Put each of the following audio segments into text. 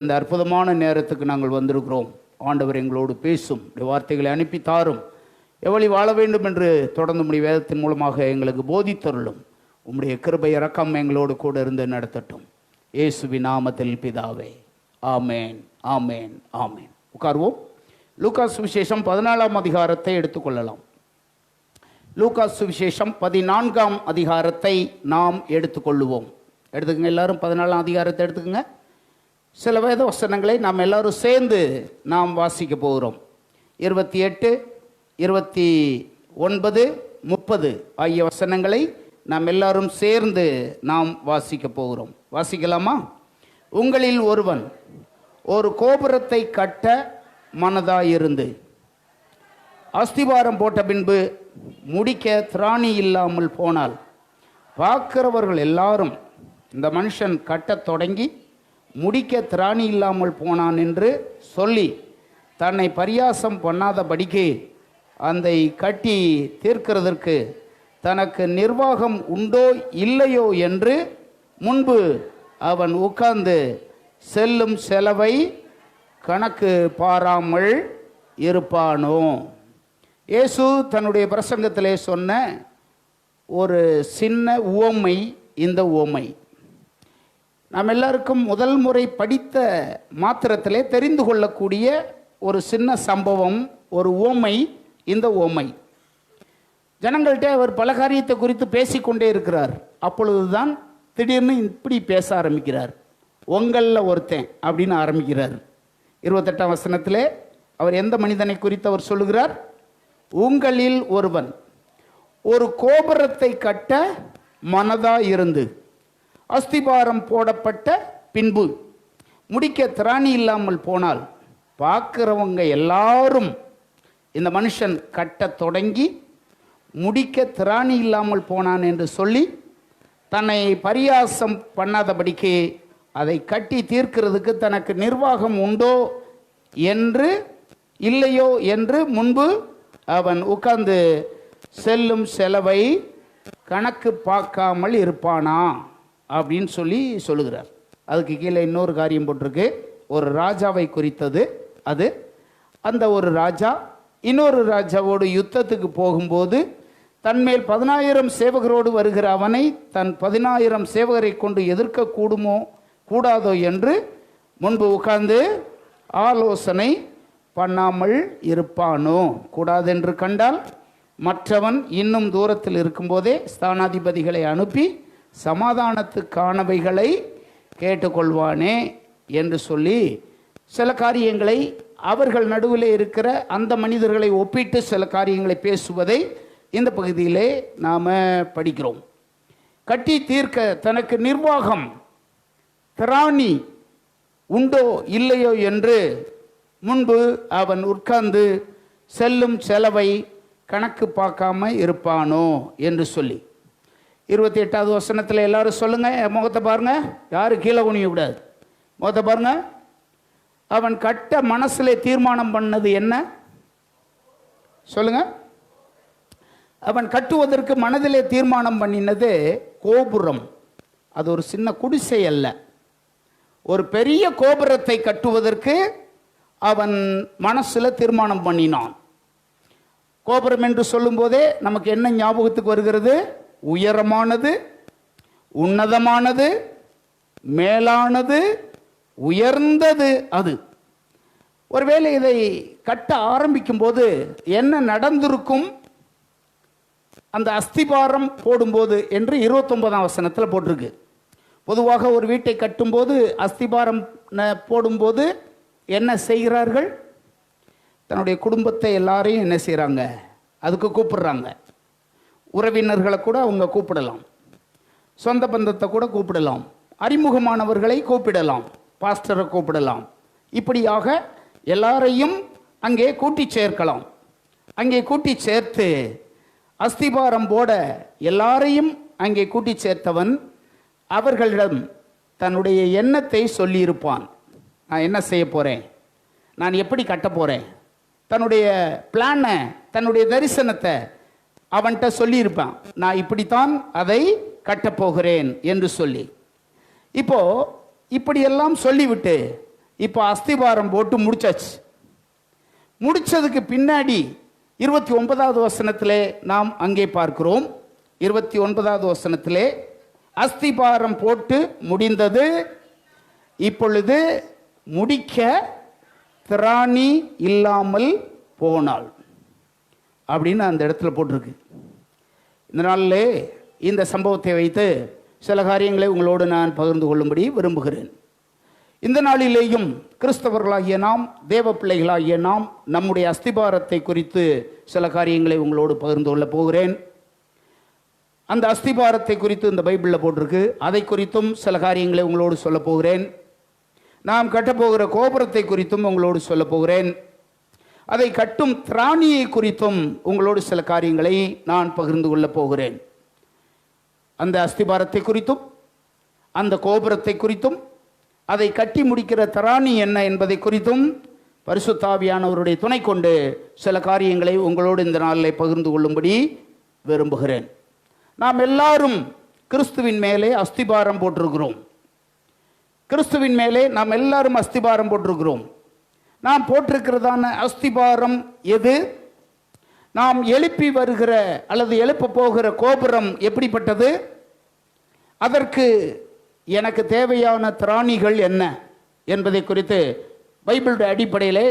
இந்த அற்புதமான நேரத்துக்கு நாங்கள் வந்திருக்கிறோம். ஆண்டவர் எங்களோடு பேசும் வார்த்தைகளை அனுப்பி தாரும். எவ்வளி வாழ வேண்டும் என்று தொடர்ந்து உம்முடைய வேதத்தின் மூலமாக எங்களுக்கு போதித்தருளும். உம்முடைய கிருபை இரக்கம் எங்களோடு கூட இருந்து நடத்தட்டும். இயேசுவின் நாமத்தில் பிதாவே, ஆமேன், ஆமேன், ஆமேன். உட்கார்வோம். லூக்கா சுவிசேஷம் 14ஆம் அதிகாரத்தை எடுத்துக்கொள்ளலாம். லூக்கா சுவிசேஷம் 14ஆம் அதிகாரத்தை நாம் எடுத்துக்கொள்ளுவோம். எடுத்துக்கங்க, எல்லாரும் 14ஆம் அதிகாரத்தை எடுத்துக்கங்க. சில வேத வசனங்களை நாம் எல்லாரும் சேர்ந்து நாம் வாசிக்க போகிறோம். 28, 29, 30 ஆகிய வசனங்களை நாம் எல்லாரும் சேர்ந்து நாம் வாசிக்க போகிறோம். வாசிக்கலாமா? உங்களில் ஒருவன் ஒரு கோபுரத்தை கட்ட மனதாயிருந்து அஸ்திபாரம் போட்ட பின்பு முடிக்க திராணி இல்லாமல் போனால் பார்க்கிறவர்கள் எல்லாரும் இந்த மனுஷன் கட்டத் தொடங்கி முடிக்க திராணி இல்லாமல் போனான் என்று சொல்லி தன்னை பரியாசம் பண்ணாதபடிக்கு அதை கட்டி தீர்க்கிறதற்கு தனக்கு நிர்வாகம் உண்டோ இல்லையோ என்று முன்பு அவன் உட்கார்ந்து செல்லும் செலவை கணக்கு பாராமல் இருப்பானோ. இயேசு தன்னுடைய பிரசங்கத்திலே சொன்ன ஒரு சின்ன உவமை இந்த உவமை. நாம் எல்லாருக்கும் முதல் முறை படித்த மாத்திரத்திலே தெரிந்து கொள்ளக்கூடிய ஒரு சின்ன சம்பவம், ஒரு உவமை இந்த உவமை. ஜனங்கள்கிட்ட அவர் பல காரியத்தை குறித்து பேசிக்கொண்டே இருக்கிறார். அப்பொழுதுதான் திடீர்னு இப்படி பேச ஆரம்பிக்கிறார். உங்களில் ஒருத்தன் அப்படின்னு ஆரம்பிக்கிறார். 28ஆம் வசனத்திலே அவர் எந்த மனிதனை குறித்து அவர் சொல்லுகிறார்? உங்களில் ஒருவன் ஒரு கோபுரத்தை கட்ட மனதாயிருந்து அஸ்திபாரம் போடப்பட்ட பின்பு முடிக்க திராணி இல்லாமல் போனால் பார்க்கிறவங்க எல்லாரும் இந்த மனுஷன் கட்ட தொடங்கி முடிக்க திராணி இல்லாமல் போனான் என்று சொல்லி தன்னை பரியாசம் பண்ணாதபடிக்கு அதை கட்டி தீர்க்கிறதுக்கு தனக்கு நிர்வாகம் உண்டோ என்று இல்லையோ என்று முன்பு அவன் உட்கார்ந்து செல்லும் செலவை கணக்கு பார்க்காமல் இருப்பானா அப்படின்னு சொல்லுகிறார். அதுக்கு கீழே இன்னொரு காரியம் போட்டிருக்கு. ஒரு ராஜாவை குறித்தது அது. அந்த ஒரு ராஜா இன்னொரு ராஜாவோடு யுத்தத்துக்கு போகும்போது தன்மேல் 10,000 சேவகரோடு வருகிற அவனை தன் 10,000 சேவகரை கொண்டு எதிர்க்க கூடுமோ கூடாதோ என்று முன்பு உட்கார்ந்து ஆலோசனை பண்ணாமல் இருப்பானோ. கூடாதென்று கண்டால் மற்றவன் இன்னும் தூரத்தில் இருக்கும்போதே ஸ்தானாதிபதிகளை அனுப்பி சமாதானத்துக்கானவைகளை கேட்டுக்கொள்வானே என்று சொல்லி சில காரியங்களை அவர்கள் நடுவில் இருக்கிற அந்த மனிதர்களை ஒப்பிட்டு சில காரியங்களை பேசுவதை இந்த பகுதியிலே நாம் படிக்கிறோம். கட்டி தீர்க்க தனக்கு நிர்வாகம் திராணி உண்டோ இல்லையோ என்று முன்பு அவன் உட்கார்ந்து செல்லும் செலவை கணக்கு பார்க்காம இருப்பானோ என்று சொல்லி 28ஆவது வசனத்தில் எல்லாரும் சொல்லுங்க, முகத்தை பாருங்க, யாரும் கீழே குனிய கூடாது. முகத்தை பாருங்க. அவன் கட்ட மனசுல தீர்மானம் பண்ணது என்ன சொல்லுங்க? அவன் கட்டுவதற்கு மனதிலே தீர்மானம் பண்ணினது கோபுரம். அது ஒரு சின்ன குடிசை அல்ல, ஒரு பெரிய கோபுரத்தை கட்டுவதற்கு அவன் மனசுல தீர்மானம் பண்ணினான். கோபுரம் என்று சொல்லும் போதே நமக்கு என்ன ஞாபகத்துக்கு வருகிறது? உயரமானது, உன்னதமானது, மேலானது, உயர்ந்தது. அது ஒருவேளை இதை கட்ட ஆரம்பிக்கும் போது என்ன நடந்திருக்கும் அந்த அஸ்திபாரம் போடும்போது என்று 29ஆம் வசனத்தில் போட்டிருக்கு. பொதுவாக ஒரு வீட்டை கட்டும்போது அஸ்திபாரம் போடும்போது என்ன செய்கிறார்கள்? தன்னுடைய குடும்பத்தை எல்லாரையும் என்ன செய்கிறாங்க? அதுக்கு கூப்பிடுறாங்க. உறவினர்களை கூட அவங்க கூப்பிடலாம், சொந்த பந்தத்தை கூட கூப்பிடலாம், அறிமுகமானவர்களை கூப்பிடலாம், பாஸ்டரை கூப்பிடலாம். இப்படியாக எல்லாரையும் அங்கே கூட்டி சேர்க்கலாம். அங்கே கூட்டி சேர்த்து அஸ்திபாரம் போட எல்லாரையும் அங்கே கூட்டி சேர்த்தவன் அவர்களிடம் தன்னுடைய எண்ணத்தை சொல்லியிருப்பான். நான் என்ன செய்ய போகிறேன், நான் எப்படி கட்ட போகிறேன், தன்னுடைய பிளானை, தன்னுடைய தரிசனத்தை அவன்கிட்ட சொல்லியிருப்பான். நான் இப்படித்தான் அதை கட்டப்போகிறேன் என்று சொல்லி. இப்போ இப்படியெல்லாம் சொல்லிவிட்டு இப்போ அஸ்திபாரம் போட்டு முடிச்சாச்சு. முடிச்சதுக்கு பின்னாடி 29வது வசனத்திலே நாம் அங்கே பார்க்கிறோம். 29வது வசனத்திலே அஸ்திபாரம் போட்டு முடிந்தது, இப்பொழுது முடிக்க திராணி இல்லாமல் போனாள் அப்படின்னு அந்த இடத்துல போட்டிருக்கு. இந்த நாளிலே இந்த சம்பவத்தை வைத்து சில காரியங்களை உங்களோடு நான் பகிர்ந்து கொள்ளும்படி விரும்புகிறேன். இந்த நாளிலேயும் கிறிஸ்தவர்களாகிய நாம், தேவ பிள்ளைகளாகிய நாம், நம்முடைய அஸ்திபாரத்தை குறித்து சில காரியங்களை உங்களோடு பகிர்ந்து கொள்ள போகிறேன். அந்த அஸ்திபாரத்தை குறித்து இந்த பைபிளில் போட்டிருக்கு. அதை குறித்தும் சில காரியங்களை உங்களோடு சொல்ல போகிறேன். நாம் கட்டப்போகிற கோபுரத்தை குறித்தும் உங்களோடு சொல்ல போகிறேன். அதை கட்டும் திராணியை குறித்தும் உங்களோடு சில காரியங்களை நான் பகிர்ந்து கொள்ள போகிறேன். அந்த அஸ்திபாரத்தை குறித்தும் அந்த கோபுரத்தை குறித்தும் அதை கட்டி முடிக்கிற திராணி என்ன என்பதை குறித்தும் பரிசுத்த ஆவியானவருடைய துணை கொண்டு சில காரியங்களை உங்களோடு இந்த நாளில் பகிர்ந்து கொள்ளும்படி விரும்புகிறேன். நாம் எல்லாரும் கிறிஸ்துவின் மேலே அஸ்திபாரம் போட்டிருக்கிறோம். கிறிஸ்துவின் மேலே நாம் எல்லாரும் அஸ்திபாரம் போட்டிருக்கிறோம். நாம் போட்டிருக்கிறதான அஸ்திபாரம் எது? நாம் எழுப்பி வருகிற அல்லது எழுப்ப போகிற கோபுரம் எப்படிப்பட்டது? அதற்கு எனக்கு தேவையான திராணிகள் என்ன என்பதை குறித்து பைபிளுடைய அடிப்படையில்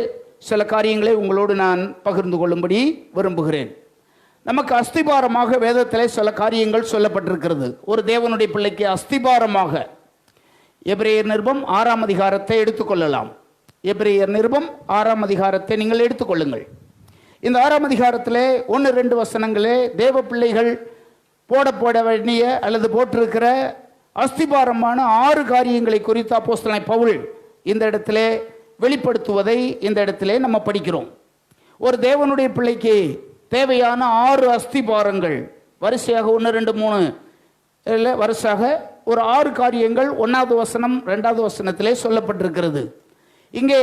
சில காரியங்களை உங்களோடு நான் பகிர்ந்து கொள்ளும்படி விரும்புகிறேன். நமக்கு அஸ்திபாரமாக வேதத்தில் சில காரியங்கள் சொல்லப்பட்டிருக்கிறது. ஒரு தேவனுடைய பிள்ளைக்கு அஸ்திபாரமாக எபிரேயர் நிருபம் 6ஆம் அதிகாரத்தை எடுத்துக்கொள்ளலாம். எபிரேயர் நிருபம் 6ஆம் அதிகாரத்தை நீங்கள் எடுத்துக்கொள்ளுங்கள். இந்த 6ஆம் அதிகாரத்தில் 1-2 வசனங்களே தேவ பிள்ளைகள் போட வேண்டிய அல்லது போட்டிருக்கிற அஸ்திபாரமான 6 காரியங்களை குறித்து அப்போஸ்தலனாகிய பவுல் இந்த இடத்திலே வெளிப்படுத்துவதை இந்த இடத்திலே நம்ம படிக்கிறோம். ஒரு தேவனுடைய பிள்ளைக்கு தேவையான 6 அஸ்திபாரங்கள் வரிசையாக 1, 2, 3 வரிசையாக ஒரு 6 காரியங்கள் 1வது வசனம் 2வது வசனத்திலே சொல்லப்பட்டிருக்கிறது. இங்கே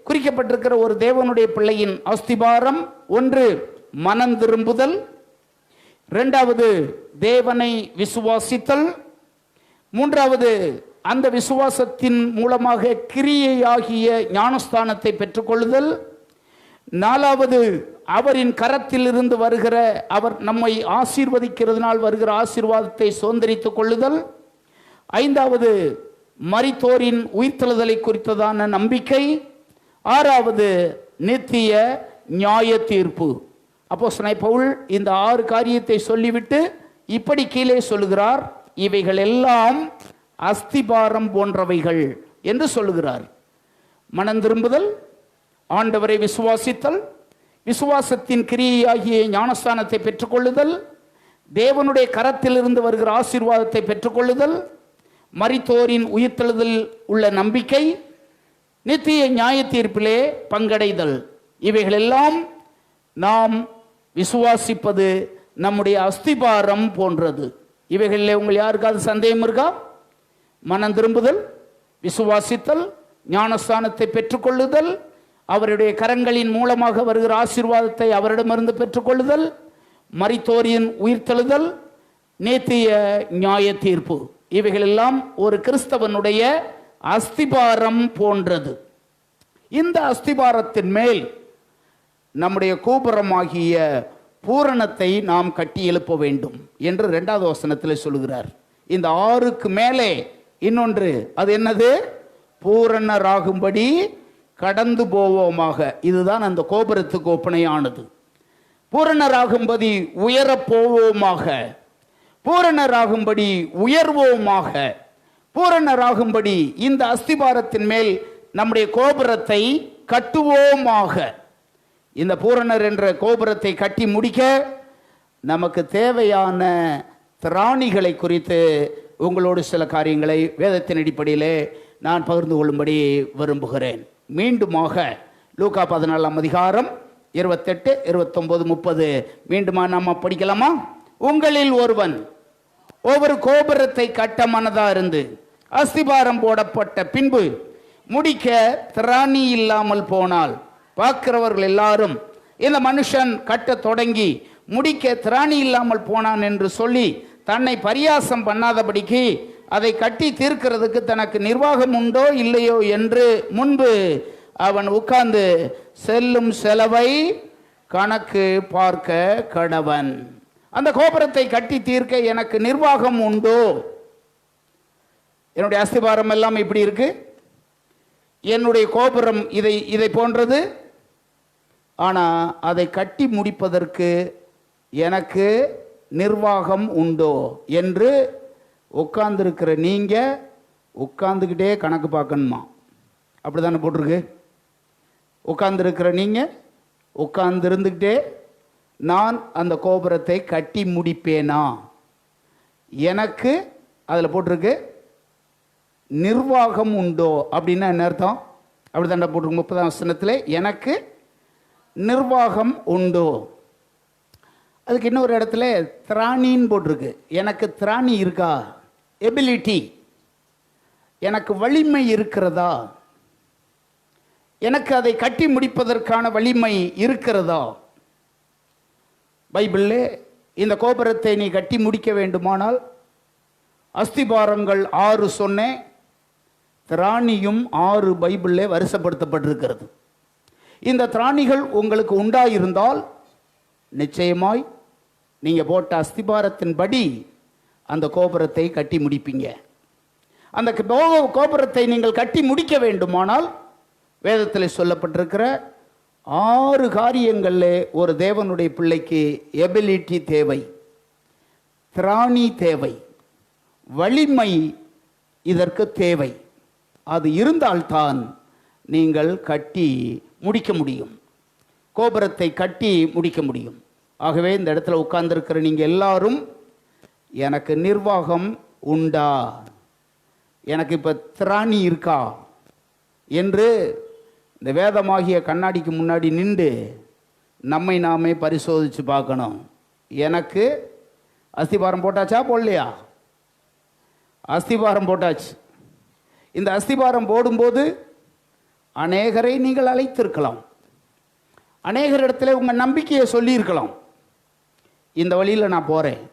குறிக்கப்பட்டிருக்கிற ஒரு தேவனுடைய பிள்ளையின் அஸ்திபாரம் 1 மனம் திரும்புதல், 2வது தேவனை விசுவாசித்தல், 3வது அந்த விசுவாசத்தின் மூலமாக கிரியையாகிய ஞானஸ்தானத்தை பெற்றுக்கொள்ளுதல், 4வது அவரின் கரத்திலிருந்து வருகிற அவர் நம்மை ஆசீர்வதிக்கிறதுனால் வருகிற ஆசீர்வாதத்தை சுதந்திரித்துக் கொள்ளுதல், 5வது மரித்தோரின் உயிர்த்தெழுதலை குறித்ததான நம்பிக்கை, 6வது நித்திய நியாய தீர்ப்பு. அப்போஸ்தலனாகிய பவுல் இந்த 6 காரியத்தை சொல்லிவிட்டு இப்படி கீழே சொல்லுகிறார், இவைகள் எல்லாம் அஸ்திபாரம் போன்றவைகள் என்று சொல்லுகிறார். மனம் திரும்புதல், ஆண்டவரை விசுவாசித்தல், விசுவாசத்தின் கிரியையாகிய ஞானஸ்தானத்தை பெற்றுக்கொள்ளுதல், தேவனுடைய கரத்திலிருந்து வருகிற ஆசீர்வாதத்தை பெற்றுக்கொள்ளுதல், மரித்தோரின் உயிர்த்தெழுதல் உள்ள நம்பிக்கை, நித்திய நியாய தீர்ப்பிலே பங்கடைதல். இவைகளெல்லாம் நாம் விசுவாசிப்பது நம்முடைய அஸ்திபாரம் போன்றது. இவைகளில் உங்கள் யாருக்காவது சந்தேகம் இருக்கா? மனம் திரும்புதல், விசுவாசித்தல், ஞானஸ்தானத்தை பெற்றுக்கொள்ளுதல், அவருடைய கரங்களின் மூலமாக வருகிற ஆசீர்வாதத்தை அவரிடமிருந்து பெற்றுக்கொள்ளுதல், மரித்தோரின் உயிர்த்தெழுதல், நித்திய நியாய தீர்ப்பு. இவைகளெல்லாம் ஒரு கிறிஸ்தவனுடைய அஸ்திபாரம் போன்றது. இந்த அஸ்திபாரத்தின் மேல் நம்முடைய கோபுரமாகிய பூரணத்தை நாம் கட்டி எழுப்ப வேண்டும் என்று 2வது வசனத்தில் சொல்கிறார். இந்த 6க்கு மேலே இன்னொன்று, அது என்னது? பூரணராகும்படி கடந்து போவோமாக. இதுதான் அந்த கோபுரத்துக்கு ஒப்பனையானது. பூரணராகும்படி உயரப் போவோமாக, பூரணராகும்படி உயர்வோமாக, பூரணராகும்படி இந்த அஸ்திபாரத்தின் மேல் நம்முடைய கோபுரத்தை கட்டுவோமாக. இந்த பூரணர் என்ற கோபுரத்தை கட்டி முடிக்க நமக்கு தேவையான திராணிகளை குறித்து உங்களோடு சில காரியங்களை வேதத்தின் அடிப்படையிலே நான் பகிர்ந்து கொள்ளும்படி விரும்புகிறேன். மீண்டுமாக லூக்கா 14ஆம் அதிகாரம் 28, 29, 30 மீண்டுமா நாம் படிக்கலாமா? உங்களில் ஒருவன் ஒவ்வொரு கோபுரத்தை கட்ட மனதா இருந்து அஸ்திபாரம் போடப்பட்ட பின்பு முடிக்க திராணி இல்லாமல் போனால் பார்க்கிறவர்கள் எல்லாரும் இந்த மனுஷன் கட்ட தொடங்கி முடிக்க திராணி இல்லாமல் போனான் என்று சொல்லி தன்னை பரியாசம் பண்ணாதபடிக்கு அதை கட்டி தீர்க்கிறதுக்கு தனக்கு நிர்வாகம் உண்டோ இல்லையோ என்று முன்பு அவன் உட்கார்ந்து செல்லும் செலவை கணக்கு பார்க்க கடவன். அந்த கோபுரத்தை கட்டி தீர்க்க எனக்கு நிர்வாகம் உண்டோ? என்னுடைய அஸ்திபாரம் எல்லாம் இப்படி இருக்கு, என்னுடைய கோபுரம் இதை போன்றது, ஆனால் அதை கட்டி முடிப்பதற்கு எனக்கு நிர்வாகம் உண்டோ என்று உட்கார்ந்துருக்கிற நீங்கள் உட்கார்ந்துக்கிட்டே கணக்கு பார்க்கணுமா? அப்படி தானே போட்டிருக்கு. உட்கார்ந்துருக்கிற நீங்கள் உட்கார்ந்துருந்துக்கிட்டே நான் அந்த கோபுரத்தை கட்டி முடிப்பேனா, எனக்கு அதில் போட்டிருக்கு நிர்வாகம் உண்டோ அப்படின்னா என்ன அர்த்தம்? அப்படி தானே போட்டிருக்கு 30ஆம் வசனத்தில், எனக்கு நிர்வாகம் உண்டோ. அதுக்கு இன்னொரு இடத்துல திராணின்னு போட்டிருக்கு. எனக்கு திராணி இருக்கா, எபிலிட்டி, எனக்கு வலிமை இருக்கிறதா, எனக்கு அதை கட்டி முடிப்பதற்கான வலிமை இருக்கிறதா? பைபிளில் இந்த கோபுரத்தை நீ கட்டி முடிக்க வேண்டுமானால் அஸ்திபாரங்கள் 6 சொன்னேன், திராணியும் 6 பைபிளில் வரிசைப்படுத்தப்பட்டிருக்கிறது. இந்த திராணிகள் உங்களுக்கு உண்டாயிருந்தால் நிச்சயமாய் நீங்கள் போட்ட அஸ்திபாரத்தின்படி அந்த கோபுரத்தை கட்டி முடிப்பீங்க. அந்த கோபுரத்தை நீங்கள் கட்டி முடிக்க வேண்டுமானால் வேதத்தில் சொல்லப்பட்டிருக்கிற 6 காரியங்களில் ஒரு தேவனுடைய பிள்ளைக்கு எபிலிட்டி தேவை, திராணி தேவை, வலிமை இதற்கு தேவை. அது இருந்தால்தான் நீங்கள் கட்டி முடிக்க முடியும், கோபுரத்தை கட்டி முடிக்க முடியும். ஆகவே இந்த இடத்துல உட்கார்ந்துருக்கிற நீங்கள் எல்லாரும் எனக்கு நிர்வாகம் உண்டா, எனக்கு இப்போ திராணி இருக்கா என்று இந்த வேதமாகிய கண்ணாடிக்கு முன்னாடி நின்று நம்மை நாமே பரிசோதித்து பார்க்கணும். எனக்கு அஸ்திபாரம் போட்டாச்சா போடலையா? அஸ்திபாரம் போட்டாச்சு. இந்த அஸ்திபாரம் போடும்போது அநேகரை நீங்கள் அழைத்திருக்கலாம், அநேகரிடத்தில் உங்கள் நம்பிக்கையை சொல்லியிருக்கலாம். இந்த வழியில் நான் போகிறேன்,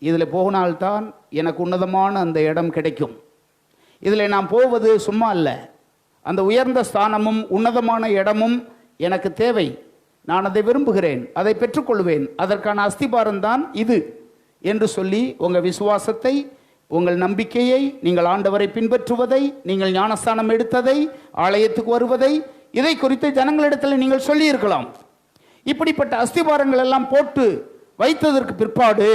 இதில் போனால்தான் எனக்கு உன்னதமான அந்த இடம் கிடைக்கும், இதில் நான் போவது சும்மா இல்லை, அந்த உயர்ந்த ஸ்தானமும் உன்னதமான இடமும் எனக்கு தேவை, நான் அதை விரும்புகிறேன், அதை பெற்றுக்கொள்வேன், அதற்கான அஸ்திபாரம் தான் இது என்று சொல்லி உங்கள் விசுவாசத்தை, உங்கள் நம்பிக்கையை, நீங்கள் ஆண்டவரை பின்பற்றுவதை, நீங்கள் ஞானஸ்தானம் எடுத்ததை, ஆலயத்துக்கு வருவதை, இதை குறித்து ஜனங்களிடத்தில் நீங்கள் சொல்லியிருக்கலாம். இப்படிப்பட்ட அஸ்திபாரங்கள் எல்லாம் போட்டு வைத்ததற்கு பிற்பாடு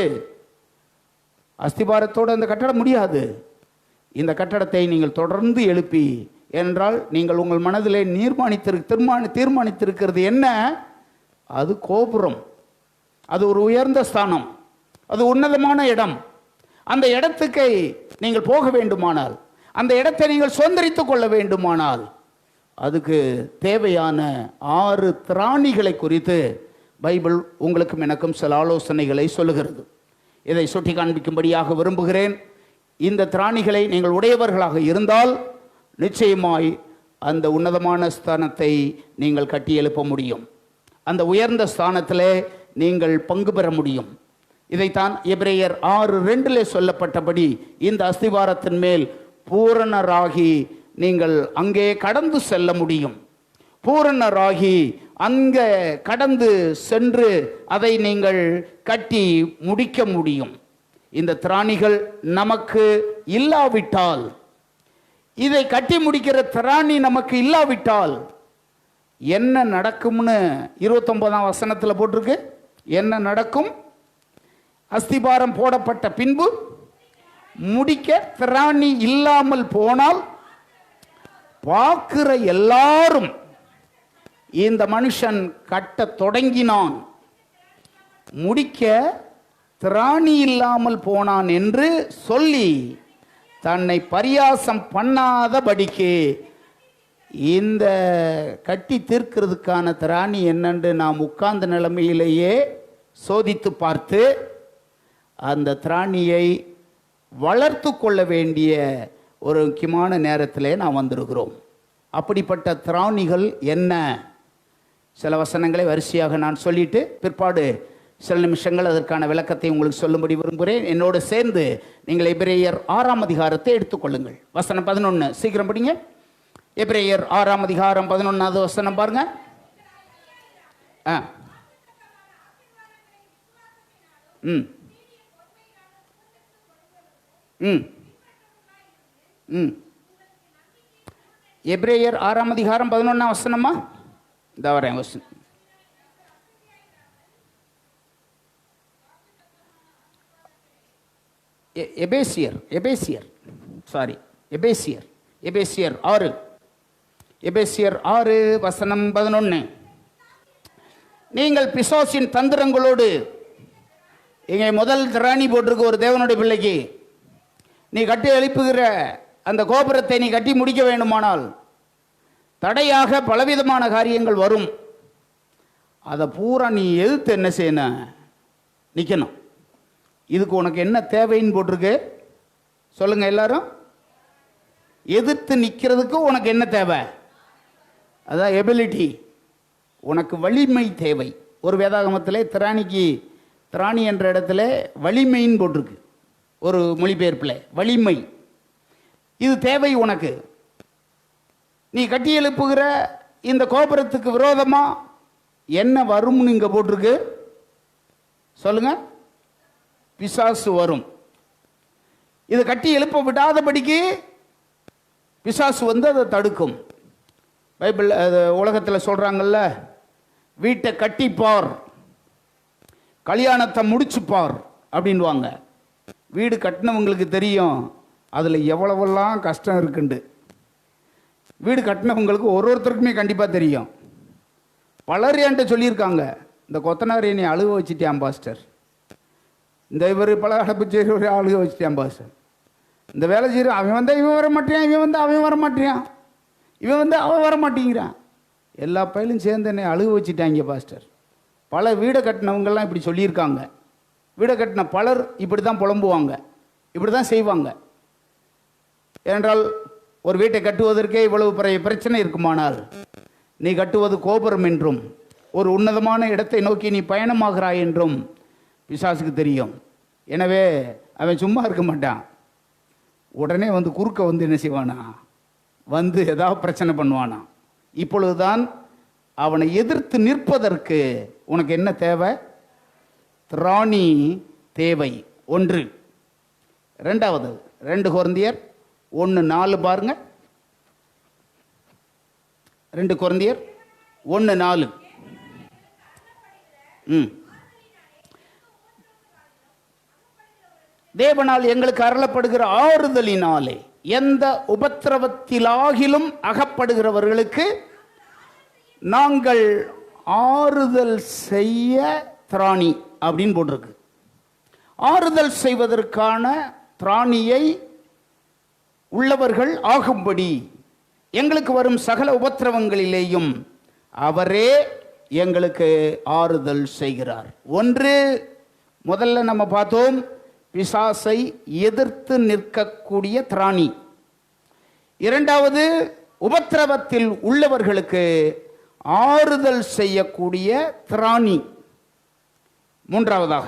அஸ்திபாரத்தோடு அந்த கட்டடம் முடியாது. இந்த கட்டடத்தை நீங்கள் தொடர்ந்து எழுப்பி, என்றால் நீங்கள் உங்கள் மனதிலே தீர்மானித்திருக்கிறது என்ன? அது கோபுரம், அது ஒரு உயர்ந்த ஸ்தானம், அது உன்னதமான இடம். அந்த இடத்துக்கு நீங்கள் போக வேண்டுமானால், அந்த இடத்தை நீங்கள் சுதந்திரித்துக் கொள்ள வேண்டுமானால், அதுக்கு தேவையான 6 திராணிகளை குறித்து பைபிள் உங்களுக்கும் எனக்கும் சில ஆலோசனைகளை சொல்லுகிறது. இதை சுட்டி காண்பிக்கும்படியாக விரும்புகிறேன். இந்த திராணிகளை நீங்கள் உடையவர்களாக இருந்தால் நிச்சயமாய் அந்த உன்னதமான ஸ்தானத்தை நீங்கள் கட்டி எழுப்ப முடியும், அந்த உயர்ந்த ஸ்தானத்திலே நீங்கள் பங்கு பெற முடியும். இதைத்தான் எபிரேயர் 6:2 சொல்லப்பட்டபடி இந்த அஸ்திவாரத்தின் மேல் பூரணராகி நீங்கள் அங்கே கடந்து செல்ல முடியும். பூரணராகி அங்கே கடந்து சென்று அதை நீங்கள் கட்டி முடிக்க முடியும். இந்த திராணிகள் நமக்கு இல்லாவிட்டால், இதை கட்டி முடிக்கிற திராணி நமக்கு இல்லாவிட்டால் என்ன நடக்கும்னு 29ஆம் வசனத்தில் போட்டிருக்கு. என்ன நடக்கும்? அஸ்திபாரம் போடப்பட்ட பின்பு முடிக்க திராணி இல்லாமல் போனால் பார்க்கிற எல்லாரும் இந்த மனுஷன் கட்ட தொடங்கினான், முடிக்க திராணி இல்லாமல் போனான் என்று சொல்லி தன்னை பரியாசம் பண்ணாதபடிக்கு இந்த கட்டி தீர்க்கிறதுக்கான திராணி என்னென்று நாம் உட்கார்ந்த நிலைமையிலேயே சோதித்து பார்த்து அந்த திராணியை வளர்த்து கொள்ள வேண்டிய ஒரு முக்கியமான நேரத்திலே நாம் வந்திருக்கிறோம். அப்படிப்பட்ட திராணிகள் என்ன? சில வசனங்களை வரிசையாக நான் சொல்லிட்டு பிற்பாடு சில நிமிஷங்கள் அதற்கான விளக்கத்தை உங்களுக்கு சொல்லும்படி விரும்புகிறேன். என்னோடு சேர்ந்து நீங்கள் எபிரேயர் 6ஆம் அதிகாரத்தை எடுத்துக்கொள்ளுங்கள். வசனம் 11 சீக்கிரம் படிங்க. எபிரேயர் 6ஆம் அதிகாரம் 11வது வசனம் பாருங்க. ம் ம் ம் எபிரேயர் 6ஆம் அதிகாரம் 11ஆம் வசனமா? இந்த வரேன் வசனம். எபேசியர் 6 வசனம் 11. நீங்கள் பிசாசின் தந்திரங்களோடு, இங்கே முதல் திராணி போட்டிருக்கு ஒரு தேவனுடைய பிள்ளைக்கு. நீ கட்டி எழுப்புகிற அந்த கோபுரத்தை நீ கட்டி முடிக்க வேண்டுமானால் தடையாக பலவிதமான காரியங்கள் வரும். அதை பூரா நீ எதிர்த்து என்ன செய்யணும்? நிற்கணும். இதுக்கு உனக்கு என்ன தேவைன்னு போட்டிருக்கு சொல்லுங்க எல்லாரும். எதிர்த்து நிற்கிறதுக்கு உனக்கு என்ன தேவை? அதான் எபிலிட்டி. உனக்கு வலிமை தேவை. ஒரு வேதாகமத்தில் திராணி என்ற இடத்துல வலிமைன்னு போட்டிருக்கு ஒரு மொழிபெயர்ப்பில். வலிமை இது தேவை உனக்கு. நீ கட்டி எழுப்புகிற இந்த கோபுரத்துக்கு விரோதமா என்ன வரும்னு இங்க போட்டிருக்கு சொல்லுங்க. பிசாசு வரும். இது கட்டி எழுப்ப விடாதபடிக்கு பிசாசு வந்து அதை தடுக்கும். பைபிள் உலகத்தில் சொல்றாங்கல்ல, வீட்டை கட்டிப்பார், கல்யாணத்தை முடிச்சுப்பார் அப்படின்வாங்க. வீடு கட்டினவங்களுக்கு தெரியும் அதில் எவ்வளவெல்லாம் கஷ்டம் இருக்குண்டு. வீடு கட்டினவங்களுக்கு ஒருத்தருக்குமே கண்டிப்பாக தெரியும். பலர் என்கிட்ட சொல்லியிருக்காங்க, இந்த கொத்தனார் என்னை அழுக வச்சுட்டேன் பாஸ்டர், இந்த இவர் பல அடப்பு செய்கிற அழுக வச்சுட்டேன் பாஸ்டர், இந்த வேலை செய்கிற அவன் வந்தால் இவன் வர மாட்டேன், இவன் வந்து அவன் வர மாட்டேன், இவன் வந்து அவன் வர மாட்டேங்கிறான், எல்லா பயிலும் சேர்ந்து என்னை அழுக வச்சுட்டாங்க பாஸ்டர். பல வீடை கட்டினவங்கெல்லாம் இப்படி சொல்லியிருக்காங்க. வீடை கட்டின பலர் இப்படி தான் புலம்புவாங்க, இப்படி தான் செய்வாங்க. ஏனென்றால் ஒரு வீட்டை கட்டுவதற்கே இவ்வளவு பிரச்சனை இருக்குமானால் நீ கட்டுவது கோபுரம் என்றும் ஒரு உன்னதமான இடத்தை நோக்கி நீ பயணமாகிறாய் என்றும் பிசாசுக்கு தெரியும். எனவே அவன் சும்மா இருக்க மாட்டான். உடனே வந்து குறுக்க வந்து என்ன செய்வானா, வந்து ஏதாவது பிரச்சனை பண்ணுவானா. இப்பொழுதுதான் அவனை எதிர்த்து நிற்பதற்கு உனக்கு என்ன தேவை? திராணி தேவை. 1. 2வது 2 கொரிந்தியர் 1:4 பாருங்க. 2 கொரிந்தியர் 1:4. தேவனால் எங்களுக்கு அருளப்படுகிற ஆறுதலினாலே எந்த உபத்திரவத்திலாகிலும் அகப்படுகிறவர்களுக்கு நாங்கள் ஆறுதல் செய்ய திராணி அப்படின்னு போட்டிருக்கு. ஆறுதல் செய்வதற்கான திராணியை உள்ளவர்கள் ஆகும்படி எங்களுக்கு வரும் சகல உபத்திரவங்களிலேயும் அவரே எங்களுக்கு ஆறுதல் செய்கிறார். 1, முதல்ல நம்ம பார்த்தோம், பிசாசை எதிர்த்து நிற்கக்கூடிய திராணி. 2வது, உபத்திரவத்தில் உள்ளவர்களுக்கு ஆறுதல் செய்யக்கூடிய திராணி. 3வதாக